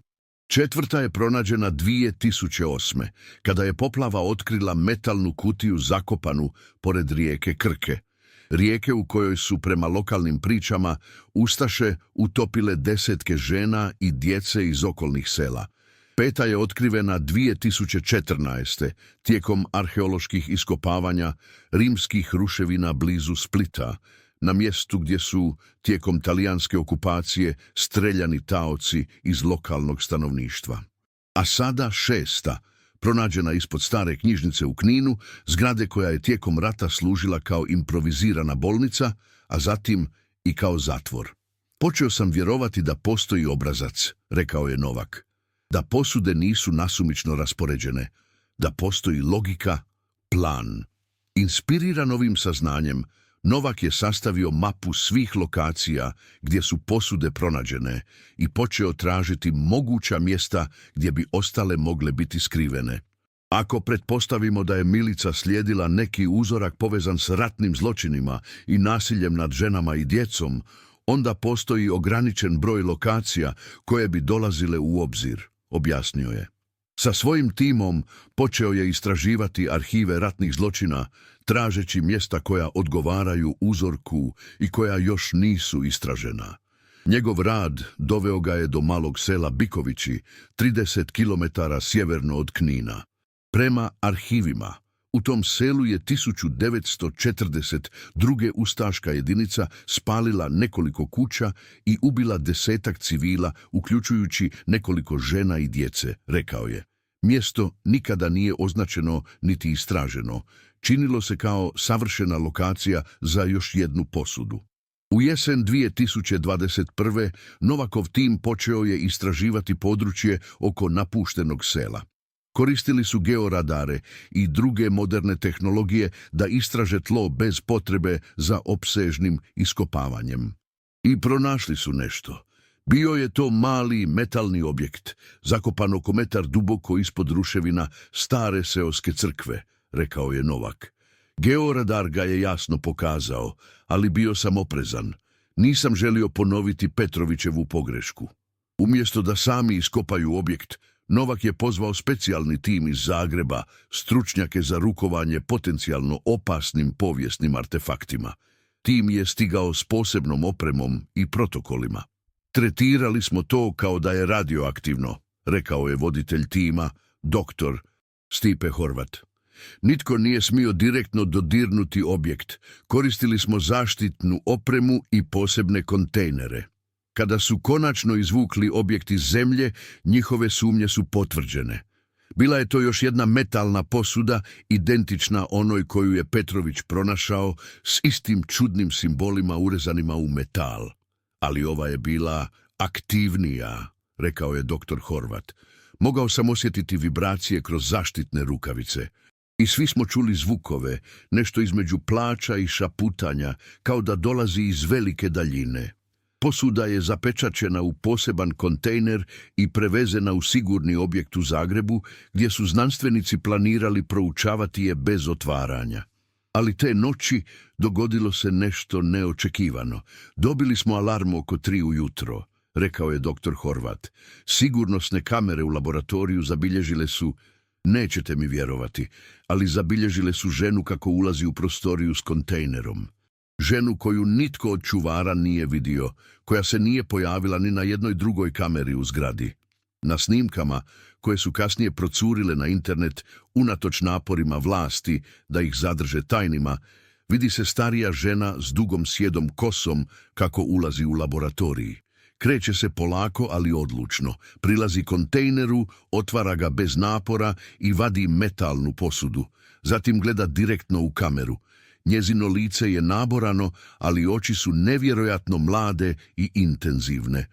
Četvrta je pronađena 2008. kada je poplava otkrila metalnu kutiju zakopanu pored rijeke Krke. Rijeke u kojoj su, prema lokalnim pričama, ustaše utopile desetke žena i djece iz okolnih sela. Peta je otkrivena 2014. tijekom arheoloških iskopavanja rimskih ruševina blizu Splita, na mjestu gdje su tijekom talijanske okupacije streljani taoci iz lokalnog stanovništva. A sada šesta, pronađena ispod stare knjižnice u Kninu, zgrade koja je tijekom rata služila kao improvizirana bolnica, a zatim i kao zatvor. Počeo sam vjerovati da postoji obrazac, rekao je Novak. Da posude nisu nasumično raspoređene, da postoji logika, plan. Inspiriran ovim saznanjem, Novak je sastavio mapu svih lokacija gdje su posude pronađene i počeo tražiti moguća mjesta gdje bi ostale mogle biti skrivene. Ako pretpostavimo da je Milica slijedila neki uzorak povezan s ratnim zločinima i nasiljem nad ženama i djecom, onda postoji ograničen broj lokacija koje bi dolazile u obzir, objasnio je. Sa svojim timom počeo je istraživati arhive ratnih zločina, tražeći mjesta koja odgovaraju uzorku i koja još nisu istražena. Njegov rad doveo ga je do malog sela Bikovići, 30 km sjeverno od Knina. Prema arhivima, u tom selu je 1942. ustaška jedinica spalila nekoliko kuća i ubila desetak civila, uključujući nekoliko žena i djece, rekao je. Mjesto nikada nije označeno niti istraženo. Činilo se kao savršena lokacija za još jednu posudu. U jesen 2021. Novakov tim počeo je istraživati područje oko napuštenog sela. Koristili su georadare i druge moderne tehnologije da istraže tlo bez potrebe za opsežnim iskopavanjem. I pronašli su nešto. Bio je to mali metalni objekt, zakopan oko metar duboko ispod ruševina stare seoske crkve, rekao je Novak. Georadar ga je jasno pokazao, ali bio sam oprezan. Nisam želio ponoviti Petrovićevu pogrešku. Umjesto da sami iskopaju objekt, Novak je pozvao specijalni tim iz Zagreba, stručnjake za rukovanje potencijalno opasnim povijesnim artefaktima. Tim je stigao s posebnom opremom i protokolima. Tretirali smo to kao da je radioaktivno, rekao je voditelj tima, doktor Stipe Horvat. Nitko nije smio direktno dodirnuti objekt. Koristili smo zaštitnu opremu i posebne kontejnere. Kada su konačno izvukli objekt iz zemlje, njihove sumnje su potvrđene. Bila je to još jedna metalna posuda, identična onoj koju je Petrović pronašao, s istim čudnim simbolima urezanima u metal. Ali ova je bila aktivnija, rekao je doktor Horvat. Mogao sam osjetiti vibracije kroz zaštitne rukavice. I svi smo čuli zvukove, nešto između plača i šaputanja, kao da dolazi iz velike daljine. Posuda je zapečaćena u poseban kontejner i prevezena u sigurni objekt u Zagrebu, gdje su znanstvenici planirali proučavati je bez otvaranja. Ali te noći dogodilo se nešto neočekivano. Dobili smo alarm oko 3 ujutro, rekao je doktor Horvat. Sigurnosne kamere u laboratoriju zabilježile su, nećete mi vjerovati, ali zabilježile su ženu kako ulazi u prostoriju s kontejnerom. Ženu koju nitko od čuvara nije vidio, koja se nije pojavila ni na jednoj drugoj kameri u zgradi. Na snimkama, koje su kasnije procurile na internet unatoč naporima vlasti da ih zadrže tajnima, vidi se starija žena s dugom sjedom kosom kako ulazi u laboratoriji. Kreće se polako, ali odlučno. Prilazi kontejneru, otvara ga bez napora i vadi metalnu posudu. Zatim gleda direktno u kameru. Njezino lice je naborano, ali oči su nevjerojatno mlade i intenzivne.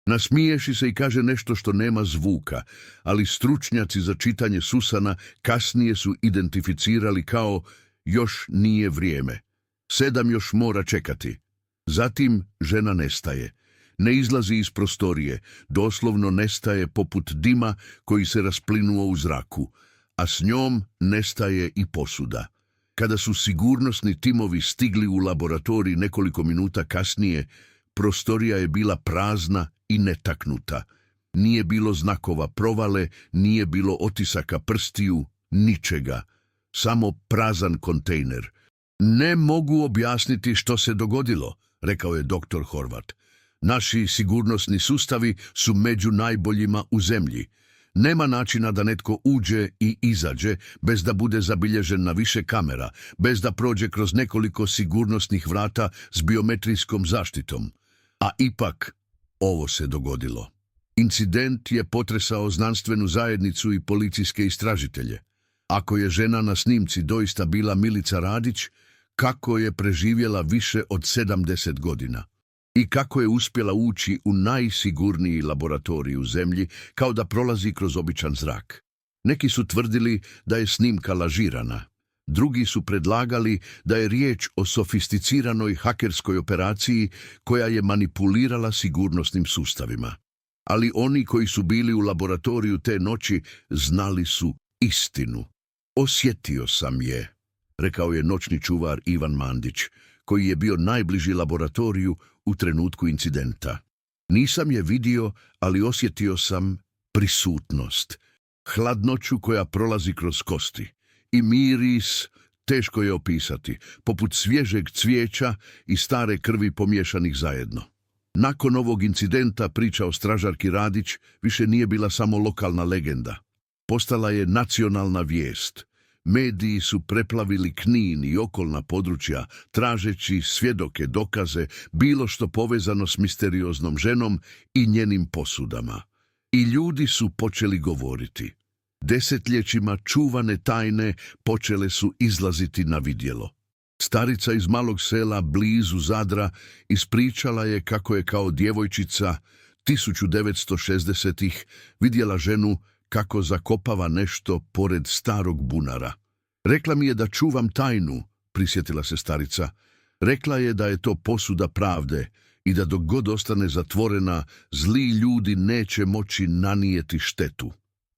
Nasmiješi se i kaže nešto što nema zvuka, ali stručnjaci za čitanje susana kasnije su identificirali kao još nije vrijeme. 7 još mora čekati. Zatim žena nestaje. Ne izlazi iz prostorije, doslovno nestaje poput dima koji se rasplinuo u zraku, a s njom nestaje i posuda. Kada su sigurnosni timovi stigli u laboratorij nekoliko minuta kasnije, prostorija je bila prazna i netaknuta. Nije bilo znakova provale, nije bilo otisaka prstiju, ničega. Samo prazan kontejner. Ne mogu objasniti što se dogodilo, rekao je doktor Horvat. Naši sigurnosni sustavi su među najboljima u zemlji. Nema načina da netko uđe i izađe bez da bude zabilježen na više kamera, bez da prođe kroz nekoliko sigurnosnih vrata s biometrijskom zaštitom. A ipak, ovo se dogodilo. Incident je potresao znanstvenu zajednicu i policijske istražitelje. Ako je žena na snimci doista bila Milica Radić, kako je preživjela više od 70 godina? I kako je uspjela ući u najsigurniji laboratorij u zemlji kao da prolazi kroz običan zrak? Neki su tvrdili da je snimka lažirana. Drugi su predlagali da je riječ o sofisticiranoj hakerskoj operaciji koja je manipulirala sigurnosnim sustavima. Ali oni koji su bili u laboratoriju te noći znali su istinu. Osjetio sam je, rekao je noćni čuvar Ivan Mandić, koji je bio najbliži laboratoriju u trenutku incidenta. Nisam je vidio, ali osjetio sam prisutnost. Hladnoću koja prolazi kroz kosti. I miris, teško je opisati, poput svježeg cvijeća i stare krvi pomiješanih zajedno. Nakon ovog incidenta priča o stražarki Radić više nije bila samo lokalna legenda. Postala je nacionalna vijest. Mediji su preplavili Knin i okolna područja, tražeći svjedoke, dokaze, bilo što povezano s misterioznom ženom i njenim posudama. I ljudi su počeli govoriti. Desetljećima čuvane tajne počele su izlaziti na vidjelo. Starica iz malog sela blizu Zadra ispričala je kako je kao djevojčica 1960-ih vidjela ženu kako zakopava nešto pored starog bunara. Rekla mi je da čuvam tajnu, prisjetila se starica. Rekla je da je to posuda pravde i da dok god ostane zatvorena, zli ljudi neće moći nanijeti štetu.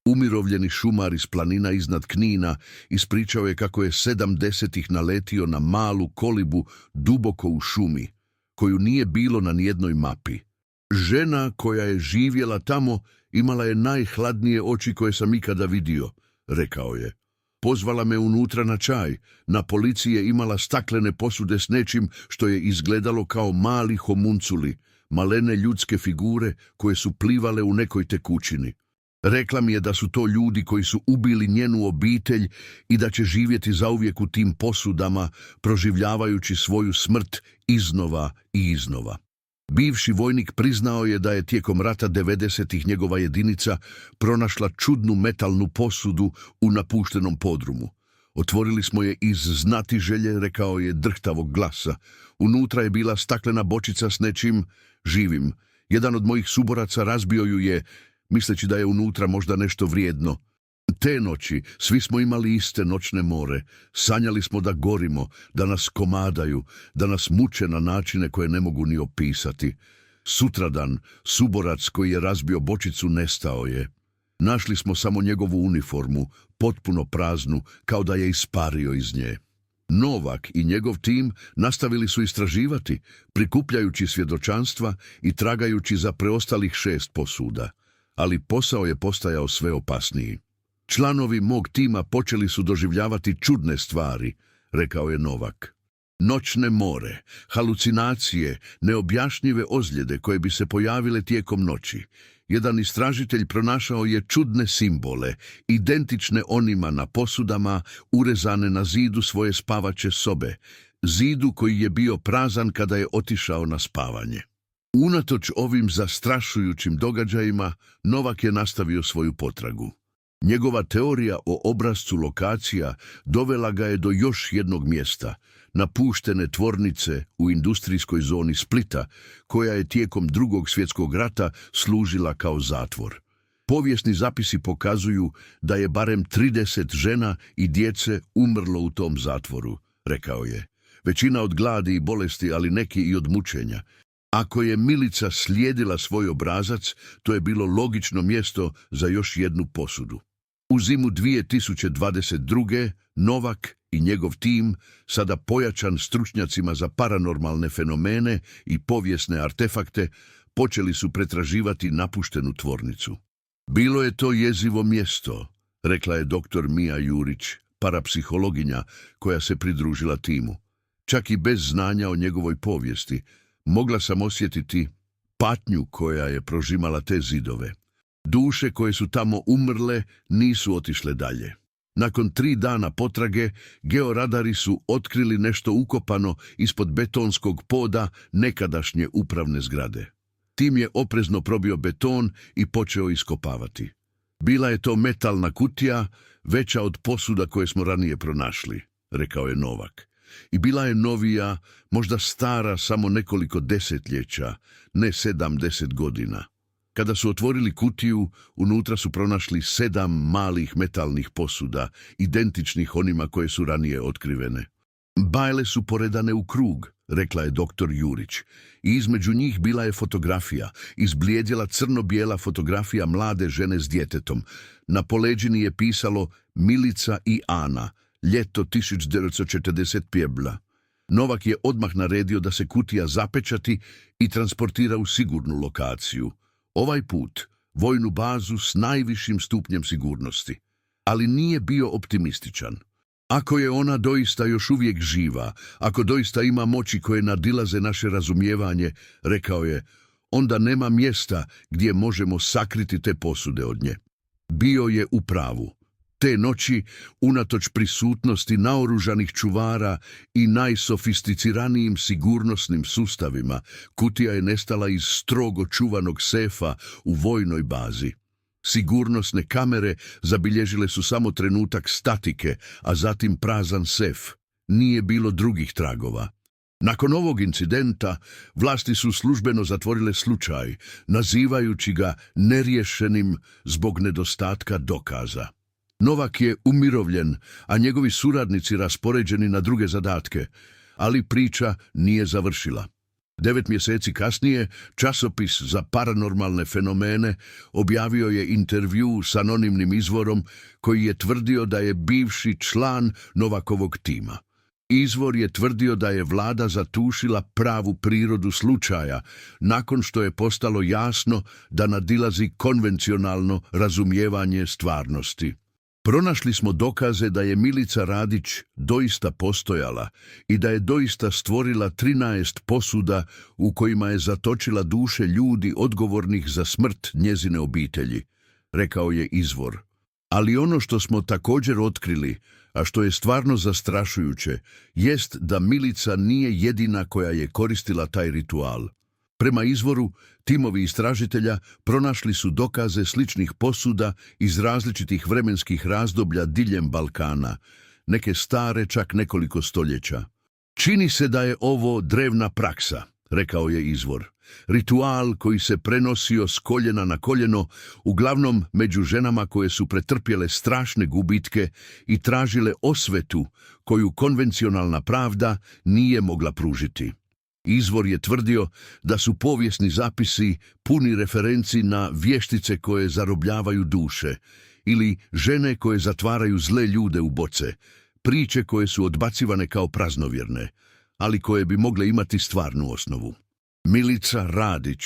Umirovljeni šumar iz planina iznad Knina ispričao je kako je 70-ih naletio na malu kolibu duboko u šumi, koju nije bilo na nijednoj mapi. Žena koja je živjela tamo imala je najhladnije oči koje sam ikada vidio, rekao je. Pozvala me unutra na čaj. Na policiji je imala staklene posude s nečim što je izgledalo kao mali homunculi, malene ljudske figure koje su plivale u nekoj tekućini. Rekla mi je da su to ljudi koji su ubili njenu obitelj i da će živjeti zauvijek u tim posudama, proživljavajući svoju smrt iznova i iznova. Bivši vojnik priznao je da je tijekom rata 90-ih njegova jedinica pronašla čudnu metalnu posudu u napuštenom podrumu. Otvorili smo je iz znatiželje, rekao je drhtavog glasa. Unutra je bila staklena bočica s nečim živim. Jedan od mojih suboraca razbio ju je, misleći da je unutra možda nešto vrijedno. Te noći svi smo imali iste noćne more. Sanjali smo da gorimo, da nas komadaju, da nas muče na načine koje ne mogu ni opisati. Sutradan, suborac koji je razbio bočicu nestao je. Našli smo samo njegovu uniformu, potpuno praznu, kao da je ispario iz nje. Novak i njegov tim nastavili su istraživati, prikupljajući svjedočanstva i tragajući za preostalih 6 posuda. Ali posao je postajao sve opasniji. Članovi mog tima počeli su doživljavati čudne stvari, rekao je Novak. Noćne more, halucinacije, neobjašnjive ozljede koje bi se pojavile tijekom noći. Jedan istražitelj pronašao je čudne simbole, identične onima na posudama, urezane na zidu svoje spavaće sobe, zidu koji je bio prazan kada je otišao na spavanje. Unatoč ovim zastrašujućim događajima, Novak je nastavio svoju potragu. Njegova teorija o obrascu lokacija dovela ga je do još jednog mjesta, napuštene tvornice u industrijskoj zoni Splita, koja je tijekom Drugog svjetskog rata služila kao zatvor. Povijesni zapisi pokazuju da je barem 30 žena i djece umrlo u tom zatvoru, rekao je. većina od gladi i bolesti, ali neki i od mučenja. Ako je Milica slijedila svoj obrazac, to je bilo logično mjesto za još jednu posudu. U zimu 2022. Novak i njegov tim, sada pojačan stručnjacima za paranormalne fenomene i povijesne artefakte, počeli su pretraživati napuštenu tvornicu. Bilo je to jezivo mjesto, rekla je dr. Mija Jurić, parapsihologinja koja se pridružila timu. Čak i bez znanja o njegovoj povijesti, mogla sam osjetiti patnju koja je prožimala te zidove. Duše koje su tamo umrle nisu otišle dalje. Nakon 3 dana potrage, georadari su otkrili nešto ukopano ispod betonskog poda nekadašnje upravne zgrade. Tim je oprezno probio beton i počeo iskopavati. Bila je to metalna kutija, veća od posuda koje smo ranije pronašli, rekao je Novak. I bila je novija, možda stara samo nekoliko desetljeća, ne 70 godina. Kada su otvorili kutiju, unutra su pronašli 7 malih metalnih posuda, identičnih onima koje su ranije otkrivene. Bajle su poredane u krug, rekla je dr. Jurić, i između njih bila je fotografija, izblijedjela crno-bijela fotografija mlade žene s djetetom. Na poleđini je pisalo Milica i Ana, ljeto 1945. Novak je odmah naredio da se kutija zapečati i transportira u sigurnu lokaciju. Ovaj put, vojnu bazu s najvišim stupnjem sigurnosti. Ali nije bio optimističan. Ako je ona doista još uvijek živa, ako doista ima moći koje nadilaze naše razumijevanje, rekao je, onda nema mjesta gdje možemo sakriti te posude od nje. Bio je u pravu. Te noći, unatoč prisutnosti naoružanih čuvara i najsofisticiranijim sigurnosnim sustavima, kutija je nestala iz strogo čuvanog sefa u vojnoj bazi. Sigurnosne kamere zabilježile su samo trenutak statike, a zatim prazan sef. Nije bilo drugih tragova. Nakon ovog incidenta, vlasti su službeno zatvorile slučaj, nazivajući ga neriješenim zbog nedostatka dokaza. Novak je umirovljen, a njegovi suradnici raspoređeni na druge zadatke, ali priča nije završila. 9 mjeseci kasnije, časopis za paranormalne fenomene objavio je intervju s anonimnim izvorom koji je tvrdio da je bivši član Novakovog tima. Izvor je tvrdio da je vlada zatušila pravu prirodu slučaja nakon što je postalo jasno da nadilazi konvencionalno razumijevanje stvarnosti. Pronašli smo dokaze da je Milica Radić doista postojala i da je doista stvorila 13 posuda u kojima je zatočila duše ljudi odgovornih za smrt njezine obitelji, rekao je izvor. Ali ono što smo također otkrili, a što je stvarno zastrašujuće, jest da Milica nije jedina koja je koristila taj ritual. Prema izvoru, timovi istražitelja pronašli su dokaze sličnih posuda iz različitih vremenskih razdoblja diljem Balkana, neke stare čak nekoliko stoljeća. Čini se da je ovo drevna praksa, rekao je izvor. Ritual koji se prenosio s koljena na koljeno, uglavnom među ženama koje su pretrpjele strašne gubitke i tražile osvetu koju konvencionalna pravda nije mogla pružiti. Izvor je tvrdio da su povijesni zapisi puni referenci na vještice koje zarobljavaju duše ili žene koje zatvaraju zle ljude u boce, priče koje su odbacivane kao praznovjerne, ali koje bi mogle imati stvarnu osnovu. Milica Radić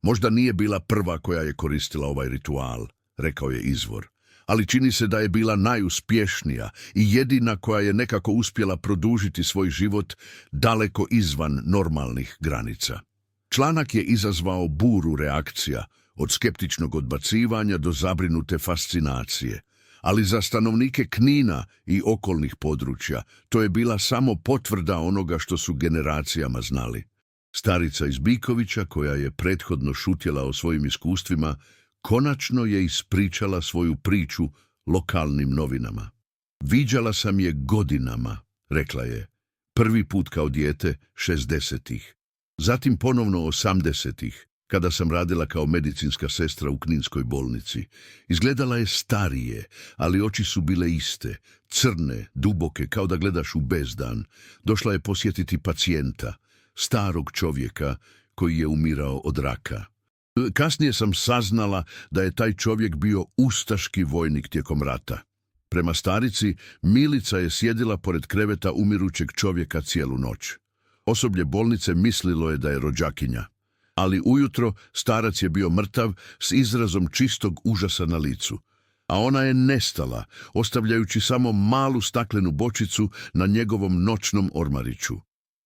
možda nije bila prva koja je koristila ovaj ritual, rekao je izvor, ali čini se da je bila najuspješnija i jedina koja je nekako uspjela produžiti svoj život daleko izvan normalnih granica. Članak je izazvao buru reakcija, od skeptičnog odbacivanja do zabrinute fascinacije. Ali za stanovnike Knina i okolnih područja to je bila samo potvrda onoga što su generacijama znali. Starica iz Bikovića, koja je prethodno šutjela o svojim iskustvima, konačno je ispričala svoju priču lokalnim novinama. Viđala sam je godinama, rekla je. Prvi put kao dijete 60-ih, zatim ponovno 80-ih, kada sam radila kao medicinska sestra u Kninskoj bolnici. Izgledala je starije, ali oči su bile iste, crne, duboke, kao da gledaš u bezdan. Došla je posjetiti pacijenta, starog čovjeka koji je umirao od raka. Kasnije sam saznala da je taj čovjek bio ustaški vojnik tijekom rata. Prema starici, Milica je sjedila pored kreveta umirućeg čovjeka cijelu noć. Osoblje bolnice mislilo je da je rođakinja. Ali ujutro starac je bio mrtav s izrazom čistog užasa na licu. A ona je nestala, ostavljajući samo malu staklenu bočicu na njegovom noćnom ormariću.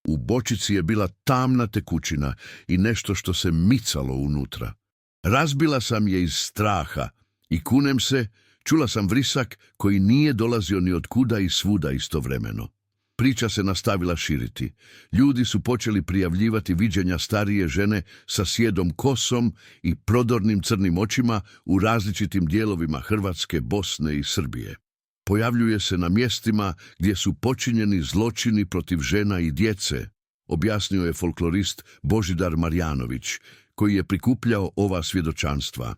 U bočici je bila tamna tekućina i nešto što se micalo unutra. Razbila sam je iz straha i kunem se, čula sam vrisak koji nije dolazio ni od kuda i svuda istovremeno. Priča se nastavila širiti. Ljudi su počeli prijavljivati viđenja starije žene sa sjedom kosom i prodornim crnim očima u različitim dijelovima Hrvatske, Bosne i Srbije. Pojavljuje se na mjestima gdje su počinjeni zločini protiv žena i djece, objasnio je folklorist Božidar Marjanović, koji je prikupljao ova svjedočanstva.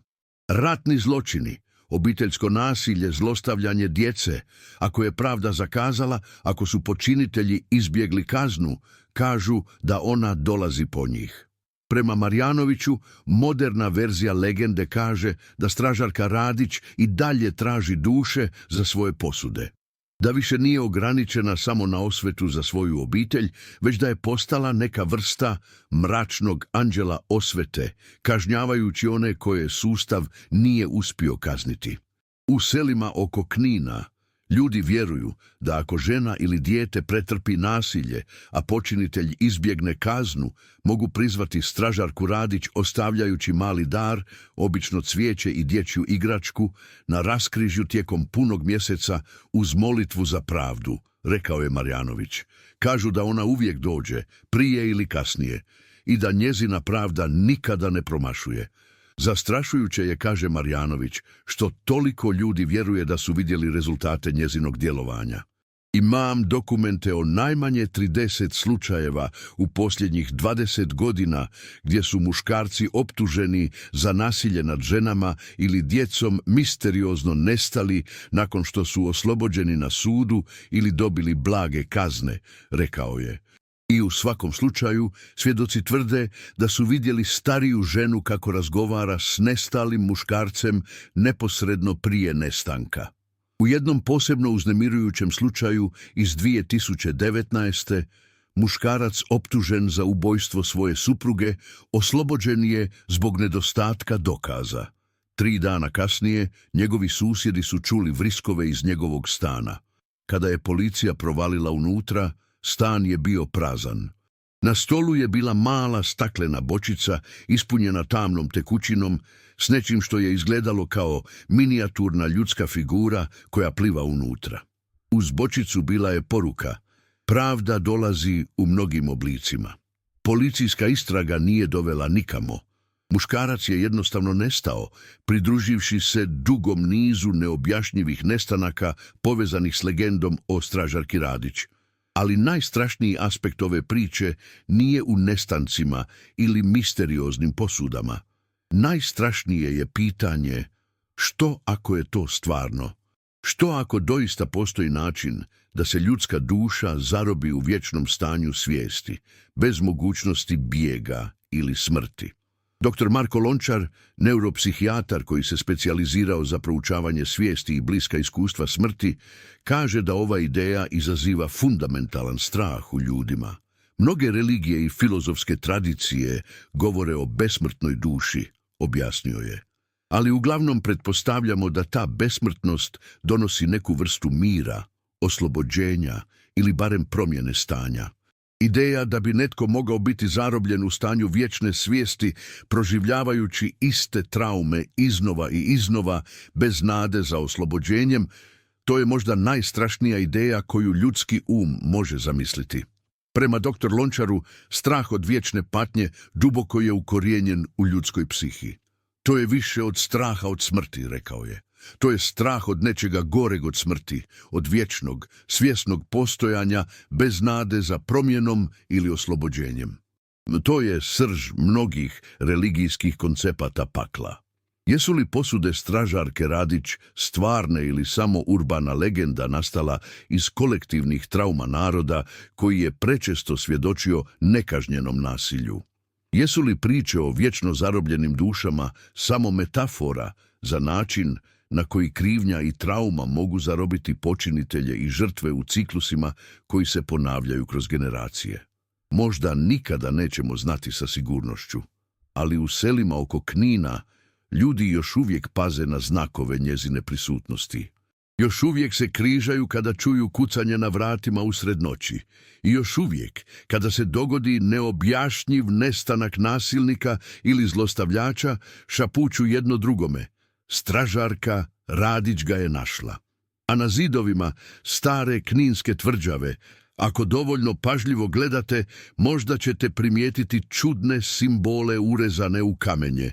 Ratni zločini, obiteljsko nasilje, zlostavljanje djece, ako je pravda zakazala, ako su počinitelji izbjegli kaznu, kažu da ona dolazi po njih. Prema Marjanoviću, moderna verzija legende kaže da stražarka Radić i dalje traži duše za svoje posude. Da više nije ograničena samo na osvetu za svoju obitelj, već da je postala neka vrsta mračnog anđela osvete, kažnjavajući one koje sustav nije uspio kazniti. U selima oko Knina ljudi vjeruju da ako žena ili dijete pretrpi nasilje, a počinitelj izbjegne kaznu, mogu prizvati stražarku Radić ostavljajući mali dar, obično cvijeće i dječju igračku, na raskrižju tijekom punog mjeseca uz molitvu za pravdu, rekao je Marjanović. Kažu da ona uvijek dođe, prije ili kasnije, i da njezina pravda nikada ne promašuje. Zastrašujuće je, kaže Marjanović, što toliko ljudi vjeruje da su vidjeli rezultate njezinog djelovanja. Imam dokumente o najmanje 30 slučajeva u posljednjih 20 godina gdje su muškarci optuženi za nasilje nad ženama ili djecom misteriozno nestali nakon što su oslobođeni na sudu ili dobili blage kazne, rekao je. I u svakom slučaju svjedoci tvrde da su vidjeli stariju ženu kako razgovara s nestalim muškarcem neposredno prije nestanka. U jednom posebno uznemirujućem slučaju iz 2019. muškarac optužen za ubojstvo svoje supruge oslobođen je zbog nedostatka dokaza. 3 dana kasnije njegovi susjedi su čuli vriskove iz njegovog stana. Kada je policija provalila unutra, stan je bio prazan. Na stolu je bila mala staklena bočica ispunjena tamnom tekućinom s nečim što je izgledalo kao minijaturna ljudska figura koja pliva unutra. Uz bočicu bila je poruka: pravda dolazi u mnogim oblicima. Policijska istraga nije dovela nikamo. Muškarac je jednostavno nestao, pridruživši se dugom nizu neobjašnjivih nestanaka povezanih s legendom o stražarki Radić. Ali najstrašniji aspekt ove priče nije u nestancima ili misterioznim posudama. Najstrašnije je pitanje: što ako je to stvarno? Što ako doista postoji način da se ljudska duša zarobi u vječnom stanju svijesti, bez mogućnosti bijega ili smrti? Dr. Marko Lončar, neuropsihijatar koji se specijalizirao za proučavanje svijesti i bliska iskustva smrti, kaže da ova ideja izaziva fundamentalan strah u ljudima. Mnoge religije i filozofske tradicije govore o besmrtnoj duši, objasnio je. Ali uglavnom pretpostavljamo da ta besmrtnost donosi neku vrstu mira, oslobođenja ili barem promjene stanja. Ideja da bi netko mogao biti zarobljen u stanju vječne svijesti, proživljavajući iste traume iznova i iznova, bez nade za oslobođenjem, to je možda najstrašnija ideja koju ljudski može zamisliti. Prema dr. Lončaru, strah od vječne patnje duboko je ukorijenjen u ljudskoj psihi. To je više od straha od smrti, rekao je. To je strah od nečega goreg od smrti, od vječnog, svjesnog postojanja bez nade za promjenom ili oslobođenjem. To je srž mnogih religijskih koncepata pakla. Jesu li posude stražarke Radić stvarne ili samo urbana legenda nastala iz kolektivnih trauma naroda koji je prečesto svjedočio nekažnjenom nasilju? Jesu li priče o vječno zarobljenim dušama samo metafora za način na koji krivnja i trauma mogu zarobiti počinitelje i žrtve u ciklusima koji se ponavljaju kroz generacije? Možda nikada nećemo znati sa sigurnošću, ali u selima oko Knina ljudi još uvijek paze na znakove njezine prisutnosti. Još uvijek se križaju kada čuju kucanje na vratima usred noći. I još uvijek, kada se dogodi neobjašnjiv nestanak nasilnika ili zlostavljača, šapuću jedno drugome: stražarka Radić ga je našla. A na zidovima stare kninske tvrđave, ako dovoljno pažljivo gledate, možda ćete primijetiti čudne simbole urezane u kamenje.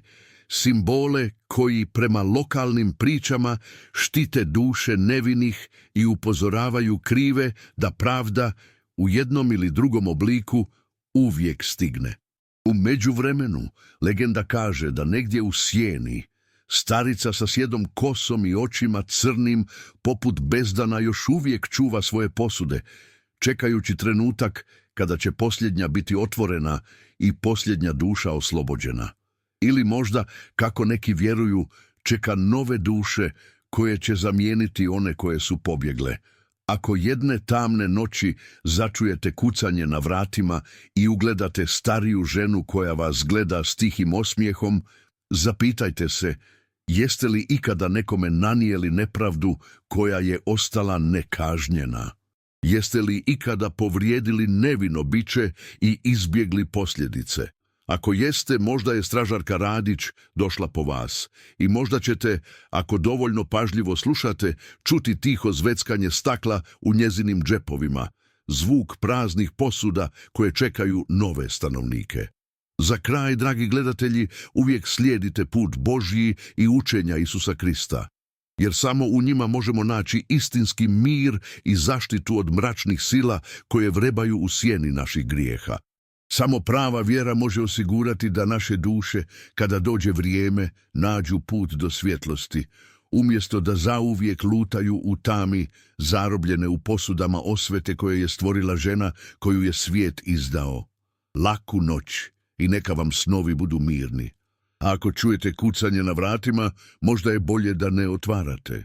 Simbole koji prema lokalnim pričama štite duše nevinih i upozoravaju krive da pravda u jednom ili drugom obliku uvijek stigne. U međuvremenu legenda kaže da negdje u sjeni starica sa sjedom kosom i očima crnim poput bezdana još uvijek čuva svoje posude, čekajući trenutak kada će posljednja biti otvorena i posljednja duša oslobođena. Ili možda, kako neki vjeruju, čeka nove duše koje će zamijeniti one koje su pobjegle. Ako jedne tamne noći začujete kucanje na vratima i ugledate stariju ženu koja vas gleda s tihim osmijehom, zapitajte se, jeste li ikada nekome nanijeli nepravdu koja je ostala nekažnjena? Jeste li ikada povrijedili nevino biće i izbjegli posljedice? Ako jeste, možda je stražarka Radić došla po vas i možda ćete, ako dovoljno pažljivo slušate, čuti tiho zveckanje stakla u njezinim džepovima, zvuk praznih posuda koje čekaju nove stanovnike. Za kraj, dragi gledatelji, uvijek slijedite put Božji i učenja Isusa Krista, jer samo u njima možemo naći istinski mir i zaštitu od mračnih sila koje vrebaju u sjeni naših grijeha. Samo prava vjera može osigurati da naše duše, kada dođe vrijeme, nađu put do svjetlosti, umjesto da zauvijek lutaju u tami, zarobljene u posudama osvete koje je stvorila žena koju je svijet izdao. Laku noć i neka vam snovi budu mirni. A ako čujete kucanje na vratima, možda je bolje da ne otvarate.